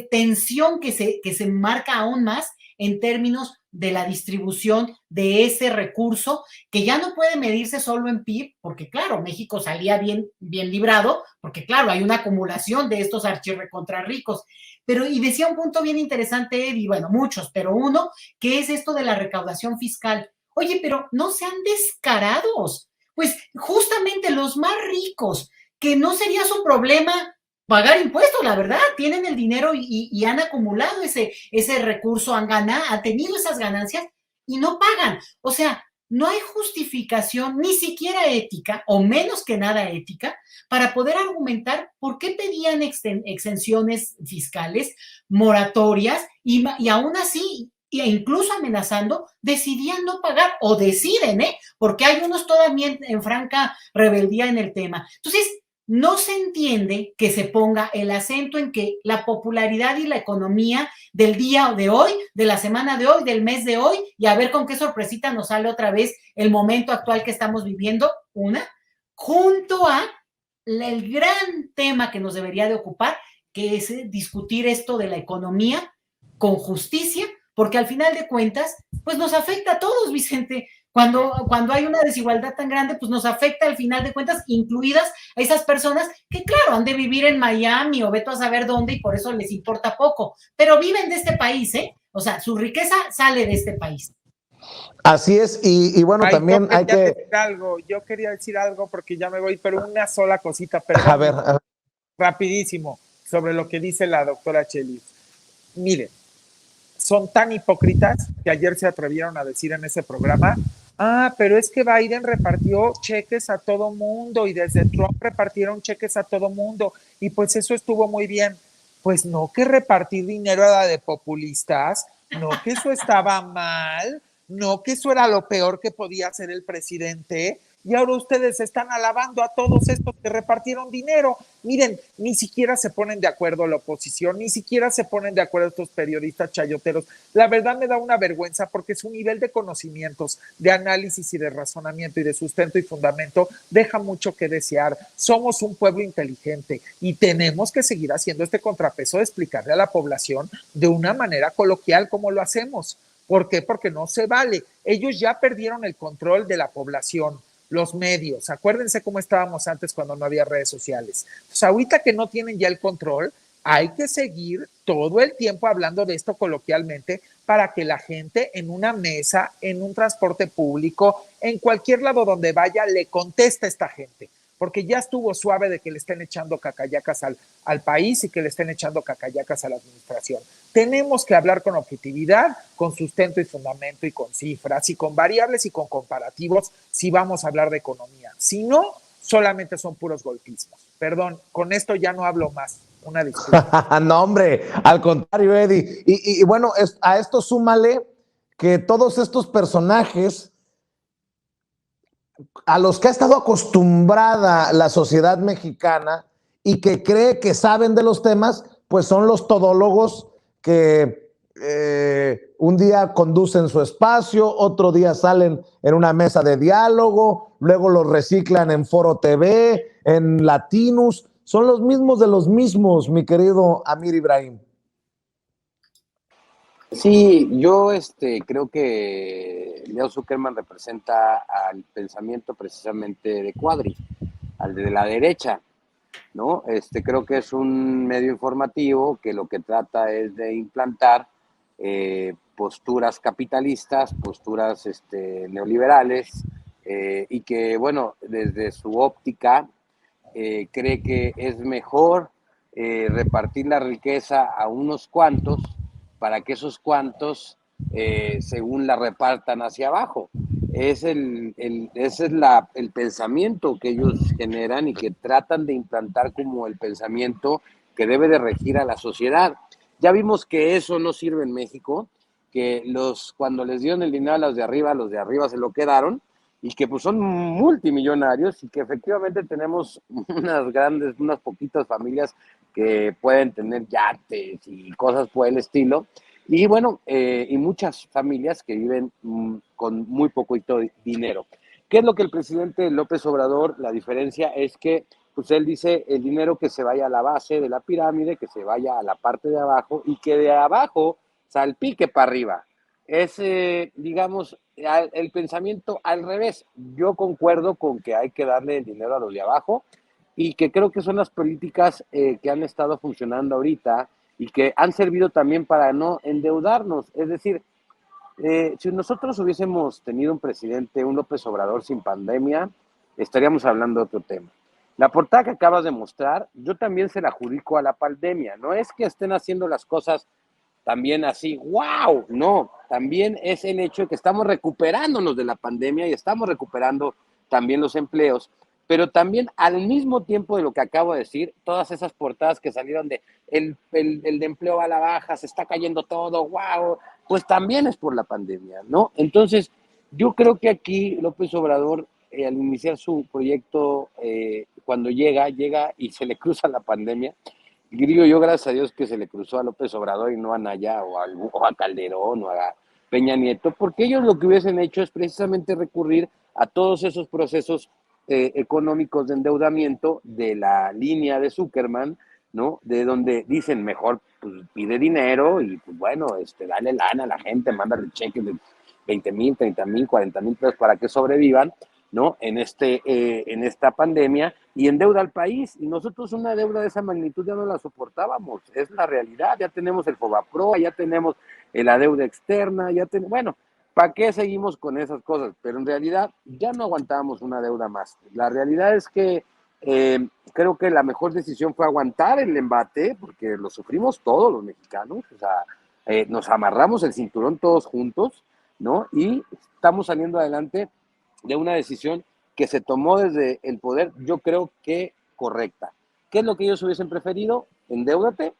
Speaker 3: tensión que se marca aún más en términos de la distribución de ese recurso que ya no puede medirse solo en PIB, porque claro, México salía bien librado, porque claro, hay una acumulación de estos archirrecontra ricos, pero y decía un punto bien interesante, Eddie, bueno, muchos, pero uno, que es esto de la recaudación fiscal. Oye, pero no sean descarados, pues justamente los más ricos, que no sería su problema pagar impuestos, la verdad, tienen el dinero y han acumulado ese recurso, han tenido esas ganancias y no pagan. O sea, no hay justificación, ni siquiera ética, o menos que nada ética, para poder argumentar por qué pedían exenciones fiscales, moratorias, y aún así, e incluso amenazando, decidían no pagar, o deciden, porque hay unos todavía en franca rebeldía en el tema. Entonces, no se entiende que se ponga el acento en que la popularidad y la economía del día de hoy, de la semana de hoy, del mes de hoy, y a ver con qué sorpresita nos sale otra vez el momento actual que estamos viviendo, junto a el gran tema que nos debería de ocupar, que es discutir esto de la economía con justicia, porque al final de cuentas, pues nos afecta a todos, Vicente. Cuando hay una desigualdad tan grande, pues nos afecta al final de cuentas, incluidas a esas personas que, claro, han de vivir en Miami o veto a saber dónde y por eso les importa poco, pero viven de este país, O sea, su riqueza sale de este país.
Speaker 1: Así es, y bueno, también hay que...
Speaker 2: Yo quería decir algo porque ya me voy, pero una sola cosita, perdón.
Speaker 1: A ver.
Speaker 2: Rapidísimo, sobre lo que dice la doctora Chelis. Miren, son tan hipócritas que ayer se atrevieron a decir en ese programa, pero es que Biden repartió cheques a todo mundo y desde Trump repartieron cheques a todo mundo y pues eso estuvo muy bien. Pues no, que repartir dinero era de populistas, no, que eso estaba mal, no, que eso era lo peor que podía hacer el presidente. y ahora ustedes están alabando a todos estos que repartieron dinero. Miren, ni siquiera se ponen de acuerdo la oposición, ni siquiera se ponen de acuerdo estos periodistas chayoteros. La verdad me da una vergüenza porque su nivel de conocimientos, de análisis y de razonamiento y de sustento y fundamento deja mucho que desear. Somos un pueblo inteligente y tenemos que seguir haciendo este contrapeso de explicarle a la población de una manera coloquial cómo lo hacemos. ¿Por qué? Porque no se vale. Ellos ya perdieron el control de la población, los medios. Acuérdense cómo estábamos antes cuando no había redes sociales. Pues ahorita que no tienen ya el control, hay que seguir todo el tiempo hablando de esto coloquialmente para que la gente en una mesa, en un transporte público, en cualquier lado donde vaya, le conteste a esta gente. Porque ya estuvo suave de que le estén echando cacayacas al país y que le estén echando cacayacas a la administración. Tenemos que hablar con objetividad, con sustento y fundamento y con cifras y con variables y con comparativos si vamos a hablar de economía. Si no, solamente son puros golpismos. Perdón, con esto ya no hablo más. Una disculpa.
Speaker 1: No, hombre, al contrario, Eddie. Y bueno, a esto súmale que todos estos personajes a los que ha estado acostumbrada la sociedad mexicana y que cree que saben de los temas, pues son los todólogos que un día conducen su espacio, otro día salen en una mesa de diálogo, luego los reciclan en Foro TV, en Latinus. Son los mismos de los mismos, mi querido Amir Ibrahim.
Speaker 4: Sí, yo creo que Leo Zuckerman representa al pensamiento precisamente de Cuadri, al de la derecha, ¿no? Creo que es un medio informativo que lo que trata es de implantar posturas capitalistas, posturas neoliberales, y que, bueno, desde su óptica cree que es mejor repartir la riqueza a unos cuantos para que esos cuantos, según la repartan hacia abajo. Ese es el pensamiento que ellos generan y que tratan de implantar como el pensamiento que debe de regir a la sociedad. Ya vimos que eso no sirve en México, que cuando les dieron el dinero a los de arriba se lo quedaron, y que pues son multimillonarios y que efectivamente tenemos unas poquitas familias que pueden tener yates y cosas por el estilo, y bueno, y muchas familias que viven con muy poquito dinero. ¿Qué es lo que el presidente López Obrador, la diferencia es que pues él dice el dinero que se vaya a la base de la pirámide, que se vaya a la parte de abajo y que de abajo salpique para arriba? Es, digamos, el pensamiento al revés. Yo concuerdo con que hay que darle el dinero a los de abajo y que creo que son las políticas que han estado funcionando ahorita y que han servido también para no endeudarnos. Es decir, si nosotros hubiésemos tenido un presidente, un López Obrador sin pandemia, estaríamos hablando de otro tema. La portada que acabas de mostrar, yo también se la adjudico a la pandemia. No es que estén haciendo las cosas también así, wow, no, también es el hecho de que estamos recuperándonos de la pandemia y estamos recuperando también los empleos, pero también al mismo tiempo de lo que acabo de decir, todas esas portadas que salieron de el de empleo va a la baja, se está cayendo todo, wow, pues también es por la pandemia, ¿no? Entonces, yo creo que aquí López Obrador, al iniciar su proyecto, cuando llega y se le cruza la pandemia. Y digo yo, gracias a Dios que se le cruzó a López Obrador y no a Naya o a Calderón o a Peña Nieto, porque ellos lo que hubiesen hecho es precisamente recurrir a todos esos procesos económicos de endeudamiento de la línea de Zuckerman, ¿no? De donde dicen, mejor pues, pide dinero y pues bueno, dale lana a la gente, mándale cheques de 20,000, 30,000, 40,000 pesos para que sobrevivan, ¿no? En esta pandemia, y endeuda al país. Y nosotros una deuda de esa magnitud ya no la soportábamos, es la realidad. Ya tenemos el Fobaproa, ya tenemos la deuda externa, bueno, ¿para qué seguimos con esas cosas? Pero en realidad ya no aguantábamos una deuda más. La realidad es que creo que la mejor decisión fue aguantar el embate, porque lo sufrimos todos los mexicanos, o sea, nos amarramos el cinturón todos juntos, ¿no? Y estamos saliendo adelante de una decisión que se tomó desde el poder, yo creo que correcta. ¿Qué es lo que ellos hubiesen preferido? Endeúdate,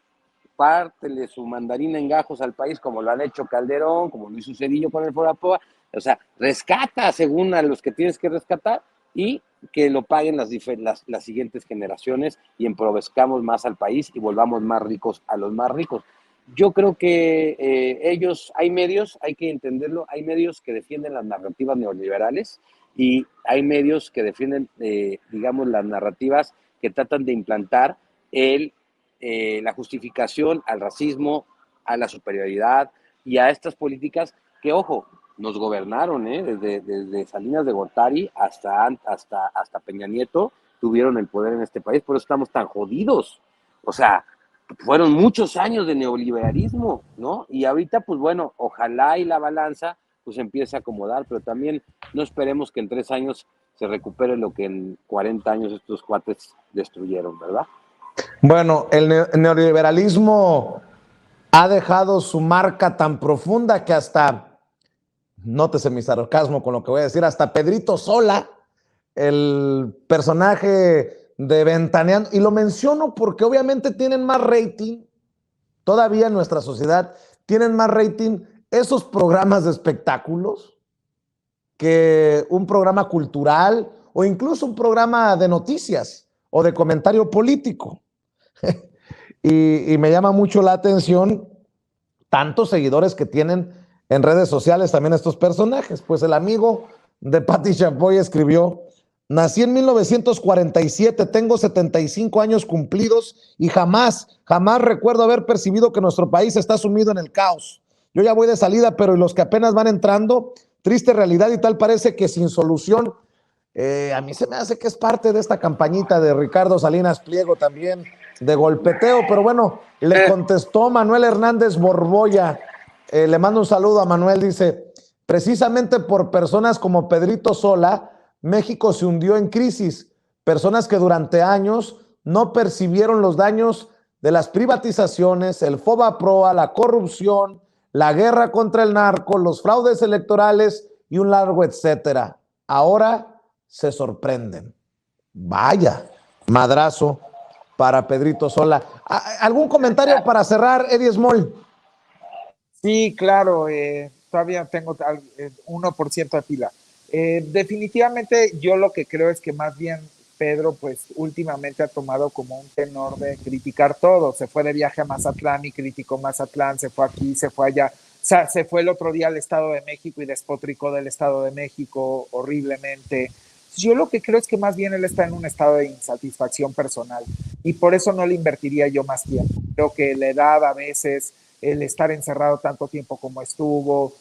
Speaker 4: pártele su mandarina en gajos al país, como lo han hecho Calderón, como lo hizo Cedillo con el Fobaproa, o sea, rescata según a los que tienes que rescatar, y que lo paguen las siguientes generaciones y emprovechamos más al país y volvamos más ricos a los más ricos. Yo creo que hay medios, hay que entenderlo, hay medios que defienden las narrativas neoliberales y hay medios que defienden, digamos, las narrativas que tratan de implantar la justificación al racismo, a la superioridad y a estas políticas que, ojo, nos gobernaron, desde Salinas de Gortari hasta Peña Nieto tuvieron el poder en este país, por eso estamos tan jodidos. O sea, fueron muchos años de neoliberalismo, ¿no? Y ahorita, pues bueno, ojalá y la balanza pues empiece a acomodar, pero también no esperemos que en 3 años se recupere lo que en 40 años estos cuates destruyeron, ¿verdad?
Speaker 1: Bueno, el neoliberalismo ha dejado su marca tan profunda que hasta, nótese mi sarcasmo con lo que voy a decir, hasta Pedrito Sola, el personaje de Ventaneando, y lo menciono porque obviamente tienen más rating, todavía en nuestra sociedad, tienen más rating esos programas de espectáculos que un programa cultural o incluso un programa de noticias o de comentario político. y me llama mucho la atención tantos seguidores que tienen en redes sociales también estos personajes. Pues el amigo de Patti Chapoy escribió: nací en 1947, tengo 75 años cumplidos y jamás recuerdo haber percibido que nuestro país está sumido en el caos. Yo ya voy de salida, pero los que apenas van entrando, triste realidad y tal parece que sin solución. A mí se me hace que es parte de esta campañita de Ricardo Salinas Pliego también, de golpeteo, pero bueno, le contestó Manuel Hernández Borboya. Le mando un saludo a Manuel, dice: precisamente por personas como Pedrito Sola, México se hundió en crisis, personas que durante años no percibieron los daños de las privatizaciones, el FOBAPROA, la corrupción, la guerra contra el narco, los fraudes electorales y un largo etcétera. Ahora se sorprenden. Vaya madrazo para Pedrito Sola. ¿Algún comentario para cerrar, Eddie Small?
Speaker 2: Sí, claro, todavía tengo 1% de pila. Definitivamente yo lo que creo es que más bien Pedro pues últimamente ha tomado como un tenor de criticar todo. Se fue de viaje a Mazatlán y criticó Mazatlán, se fue aquí, se fue allá. O sea, se fue el otro día al Estado de México y despotricó del Estado de México horriblemente. Yo lo que creo es que más bien él está en un estado de insatisfacción personal y por eso no le invertiría yo más tiempo. Creo que la edad a veces, el estar encerrado tanto tiempo como estuvo,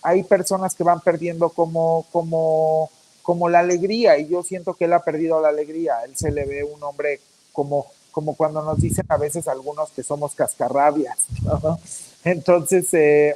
Speaker 2: hay personas que van perdiendo como la alegría y yo siento que él ha perdido la alegría. Él se le ve un hombre como cuando nos dicen a veces algunos que somos cascarrabias, ¿no? Entonces,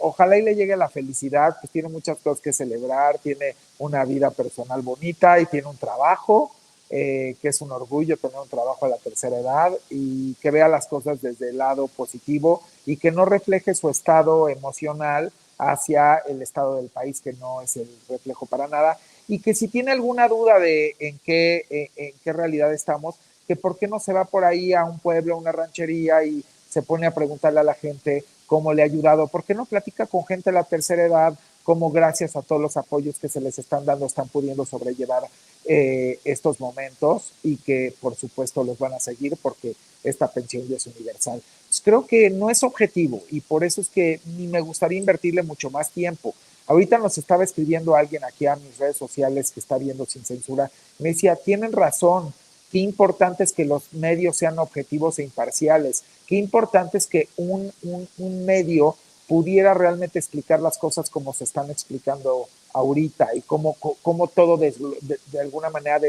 Speaker 2: ojalá y le llegue la felicidad, pues tiene muchas cosas que celebrar, tiene una vida personal bonita y tiene un trabajo, que es un orgullo tener un trabajo a la tercera edad y que vea las cosas desde el lado positivo y que no refleje su estado emocional hacia el estado del país, que no es el reflejo para nada, y que si tiene alguna duda de en qué realidad estamos, que por qué no se va por ahí a un pueblo, a una ranchería y se pone a preguntarle a la gente cómo le ha ayudado, por qué no platica con gente de la tercera edad, cómo gracias a todos los apoyos que se les están dando están pudiendo sobrellevar estos momentos y que por supuesto los van a seguir porque esta pensión ya es universal. Pues creo que no es objetivo y por eso es que ni me gustaría invertirle mucho más tiempo. Ahorita nos estaba escribiendo alguien aquí a mis redes sociales que está viendo Sin Censura, me decía, tienen razón, qué importante es que los medios sean objetivos e imparciales, qué importante es que un medio pudiera realmente explicar las cosas como se están explicando ahorita y cómo todo de alguna manera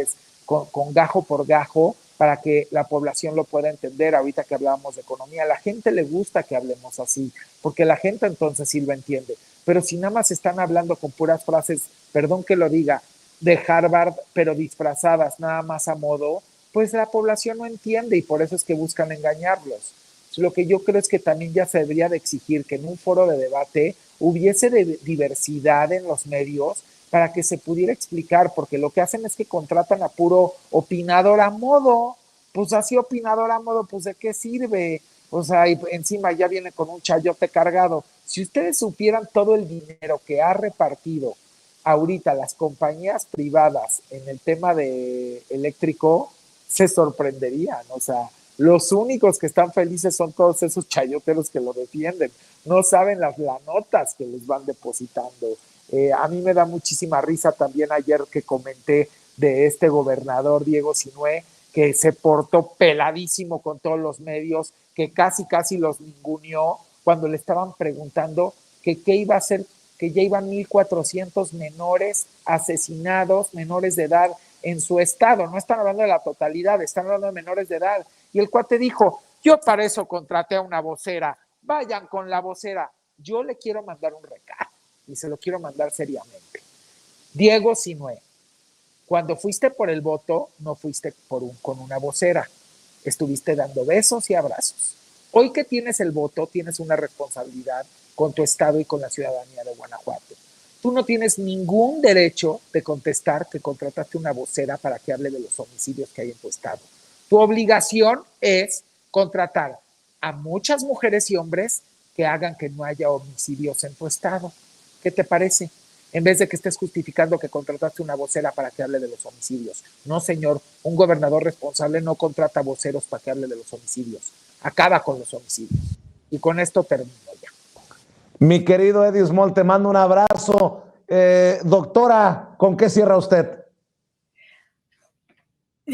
Speaker 2: con gajo por gajo para que la población lo pueda entender. Ahorita que hablábamos de economía, a la gente le gusta que hablemos así, porque la gente entonces sí lo entiende. Pero si nada más están hablando con puras frases, perdón que lo diga, de Harvard, pero disfrazadas nada más a modo, pues la población no entiende y por eso es que buscan engañarlos. Lo que yo creo es que también ya se debería de exigir que en un foro de debate hubiese diversidad en los medios para que se pudiera explicar, porque lo que hacen es que contratan a puro opinador a modo, pues así opinador a modo, pues ¿de qué sirve? O sea, y encima ya viene con un chayote cargado. Si ustedes supieran todo el dinero que ha repartido ahorita las compañías privadas en el tema de eléctrico se sorprenderían. O sea, los únicos que están felices son todos esos chayoteros que lo defienden. No saben las notas que les van depositando. A mí me da muchísima risa también ayer que comenté de este gobernador Diego Sinué, que se portó peladísimo con todos los medios, que casi los ninguneó cuando le estaban preguntando que qué iba a hacer, que ya iban 1,400 menores asesinados, menores de edad en su estado. No están hablando de la totalidad, están hablando de menores de edad. Y el cuate dijo, yo para eso contraté a una vocera, vayan con la vocera. Yo le quiero mandar un recado y se lo quiero mandar seriamente. Diego Sinué, cuando fuiste por el voto, no fuiste con una vocera, estuviste dando besos y abrazos. Hoy que tienes el voto, tienes una responsabilidad con tu estado y con la ciudadanía de Guanajuato. Tú no tienes ningún derecho de contestar que contrataste una vocera para que hable de los homicidios que hay en tu estado. Tu obligación es contratar a muchas mujeres y hombres que hagan que no haya homicidios en tu estado. ¿Qué te parece? En vez de que estés justificando que contrataste una vocera para que hable de los homicidios. No, señor, un gobernador responsable no contrata voceros para que hable de los homicidios. Acaba con los homicidios. Y con esto termino ya.
Speaker 1: Mi querido Eddie Small, te mando un abrazo. Doctora, ¿con qué cierra usted?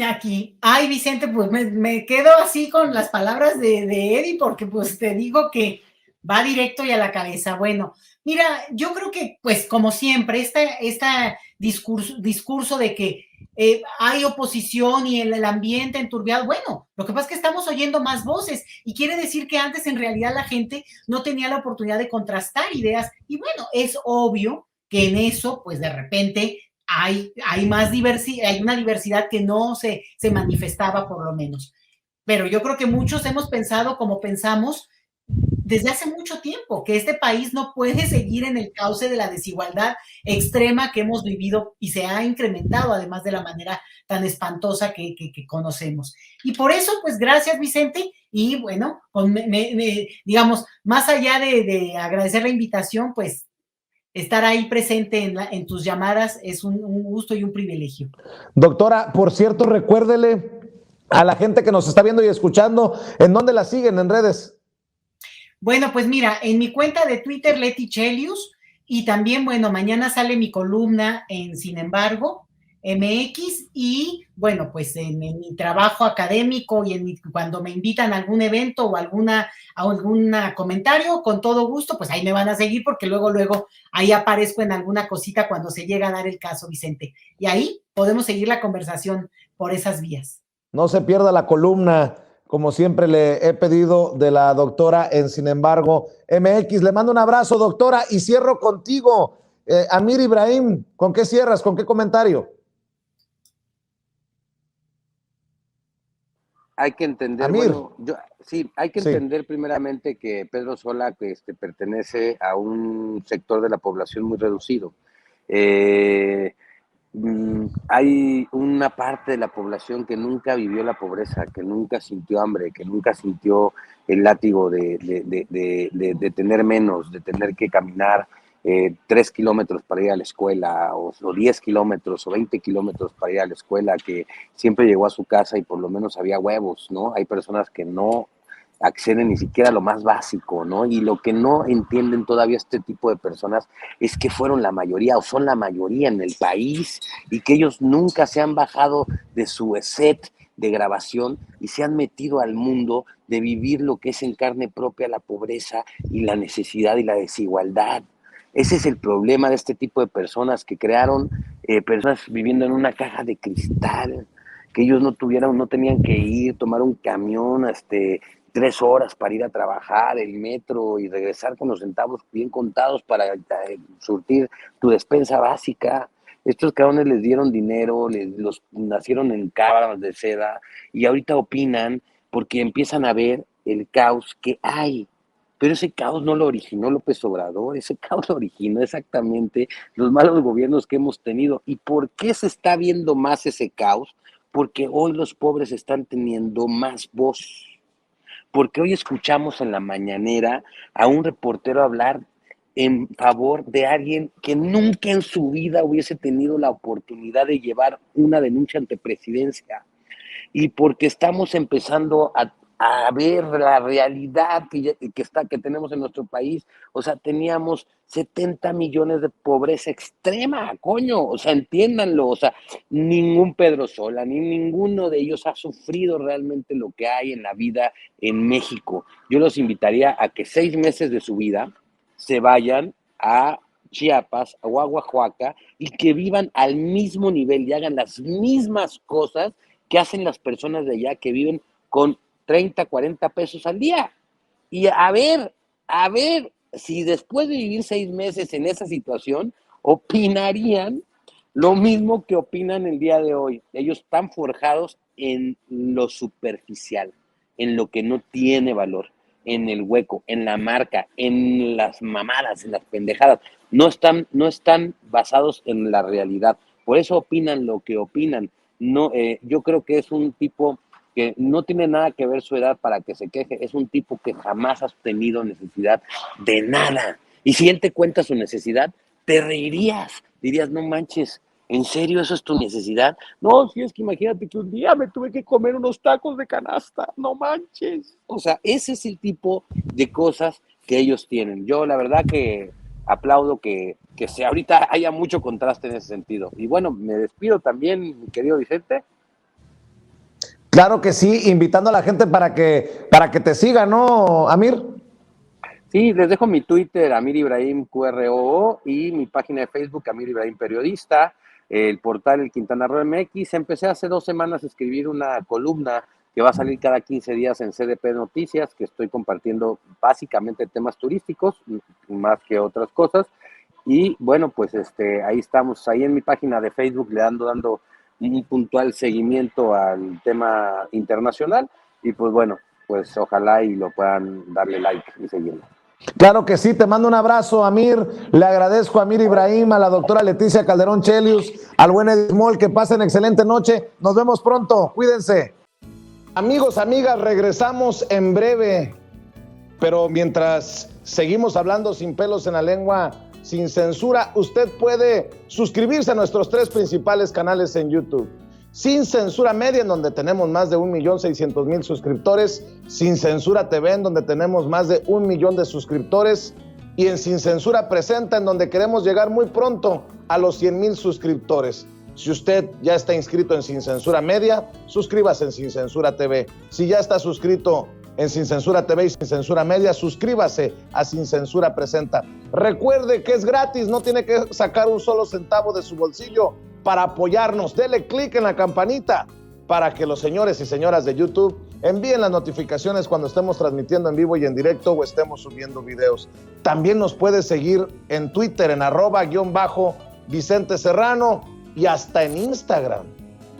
Speaker 3: Aquí, ay Vicente, pues me quedo así con las palabras de Eddie, porque pues te digo que va directo y a la cabeza. Bueno, mira, yo creo que pues como siempre, este discurso de que hay oposición y el ambiente enturbiado, bueno, lo que pasa es que estamos oyendo más voces y quiere decir que antes en realidad la gente no tenía la oportunidad de contrastar ideas y bueno, es obvio que en eso pues de repente hay más diversidad, hay una diversidad que no se manifestaba por lo menos. Pero yo creo que muchos hemos pensado como pensamos desde hace mucho tiempo, que este país no puede seguir en el cauce de la desigualdad extrema que hemos vivido y se ha incrementado además de la manera tan espantosa que conocemos. Y por eso, pues gracias Vicente, y bueno, digamos, más allá de agradecer la invitación, pues estar ahí presente en tus llamadas es un gusto y un privilegio.
Speaker 1: Doctora, por cierto, recuérdele a la gente que nos está viendo y escuchando, ¿en dónde la siguen en redes?
Speaker 3: Bueno, pues mira, en mi cuenta de Twitter, Leti Chelius, y también, bueno, mañana sale mi columna en Sin embargo, MX, y bueno, pues en mi trabajo académico y cuando me invitan a algún evento o algún comentario, con todo gusto, pues ahí me van a seguir porque luego ahí aparezco en alguna cosita cuando se llega a dar el caso, Vicente. Y ahí podemos seguir la conversación por esas vías.
Speaker 1: No se pierda la columna, como siempre le he pedido, de la doctora en Sin embargo, MX. Le mando un abrazo, doctora, y cierro contigo. Amir Ibrahim, ¿con qué cierras? ¿Con qué comentario?
Speaker 4: Hay que entender,
Speaker 1: Amir.
Speaker 4: bueno, hay que entender primeramente que Pedro Sola pertenece a un sector de la población muy reducido. Hay una parte de la población que nunca vivió la pobreza, que nunca sintió hambre, que nunca sintió el látigo de tener menos, de tener que caminar 3 kilómetros para ir a la escuela, o 10 kilómetros, o 20 kilómetros para ir a la escuela, que siempre llegó a su casa y por lo menos había huevos, ¿no? Hay personas que no acceden ni siquiera a lo más básico, ¿no? Y lo que no entienden todavía este tipo de personas es que fueron la mayoría o son la mayoría en el país y que ellos nunca se han bajado de su set de grabación y se han metido al mundo de vivir lo que es en carne propia la pobreza y la necesidad y la desigualdad. Ese es el problema de este tipo de personas que crearon personas viviendo en una caja de cristal, que ellos no tenían que ir, tomar un camión, 3 horas para ir a trabajar, el metro y regresar con los centavos bien contados para surtir tu despensa básica. Estos cabrones les dieron dinero, los nacieron en cámaras de seda y ahorita opinan porque empiezan a ver el caos que hay. Pero ese caos no lo originó López Obrador, ese caos lo originó exactamente los malos gobiernos que hemos tenido. ¿Y por qué se está viendo más ese caos? Porque hoy los pobres están teniendo más voz. Porque hoy escuchamos en la mañanera a un reportero hablar en favor de alguien que nunca en su vida hubiese tenido la oportunidad de llevar una denuncia ante presidencia. Y porque estamos empezando a ver la realidad que tenemos en nuestro país. O sea, teníamos 70 millones de pobreza extrema, coño, o sea, entiéndanlo, o sea, ningún Pedro Sola, ni ninguno de ellos ha sufrido realmente lo que hay en la vida en México. Yo los invitaría a que 6 meses de su vida se vayan a Chiapas o a Oaxaca y que vivan al mismo nivel y hagan las mismas cosas que hacen las personas de allá que viven con 30, 40 pesos al día. Y a ver si después de vivir 6 meses en esa situación, opinarían lo mismo que opinan el día de hoy. Ellos están forjados en lo superficial, en lo que no tiene valor, en el hueco, en la marca, en las mamadas, en las pendejadas. No están basados en la realidad. Por eso opinan lo que opinan. No, yo creo que es un tipo que no tiene nada que ver su edad para que se queje, es un tipo que jamás ha tenido necesidad de nada. Y si él te cuenta su necesidad, te reirías, dirías, no manches, ¿en serio eso es tu necesidad? No, si es que imagínate que un día me tuve que comer unos tacos de canasta, no manches. O sea, ese es el tipo de cosas que ellos tienen. Yo la verdad que aplaudo que ahorita haya mucho contraste en ese sentido. Y bueno, me despido también, mi querido Vicente.
Speaker 1: Claro que sí, invitando a la gente para que te siga, ¿no, Amir?
Speaker 4: Sí, les dejo mi Twitter, Amir Ibrahim QROO, y mi página de Facebook, Amir Ibrahim Periodista, el portal El Quintana Roo MX. Empecé hace 2 semanas a escribir una columna que va a salir cada 15 días en CDP Noticias, que estoy compartiendo básicamente temas turísticos, más que otras cosas. Y bueno, pues ahí estamos, ahí en mi página de Facebook le dando un puntual seguimiento al tema internacional. Y pues bueno, pues ojalá y lo puedan darle like y seguirlo.
Speaker 1: Claro que sí, te mando un abrazo, Amir. Le agradezco a Amir Ibrahim, a la doctora Leticia Calderón Chelius, al buen Edith Moll, que pasen excelente noche. Nos vemos pronto, cuídense. Amigos, amigas, regresamos en breve, pero mientras seguimos hablando sin pelos en la lengua, sin censura, usted puede suscribirse a nuestros 3 principales canales en YouTube. Sin Censura Media, en donde tenemos más de 1,600,000 suscriptores, Sin Censura TV, en donde tenemos más de 1 millón de suscriptores, y en Sin Censura Presenta, en donde queremos llegar muy pronto a los 100,000 suscriptores. Si usted ya está inscrito en Sin Censura Media, suscríbase en Sin Censura TV. Si ya está suscrito en Sin Censura TV y Sin Censura Media, suscríbase a Sin Censura Presenta. Recuerde que es gratis, no tiene que sacar un solo centavo de su bolsillo para apoyarnos. Dele clic en la campanita para que los señores y señoras de YouTube envíen las notificaciones cuando estemos transmitiendo en vivo y en directo o estemos subiendo videos. También nos puede seguir en Twitter en @_Vicente Serrano y hasta en Instagram.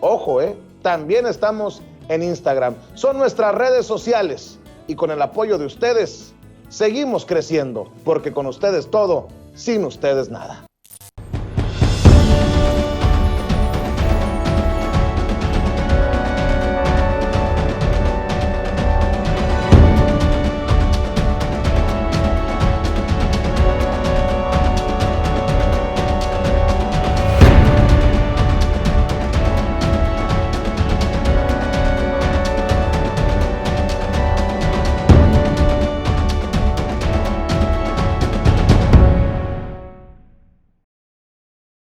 Speaker 1: Ojo, también estamos en Instagram. Son nuestras redes sociales y con el apoyo de ustedes seguimos creciendo, porque con ustedes todo, sin ustedes nada.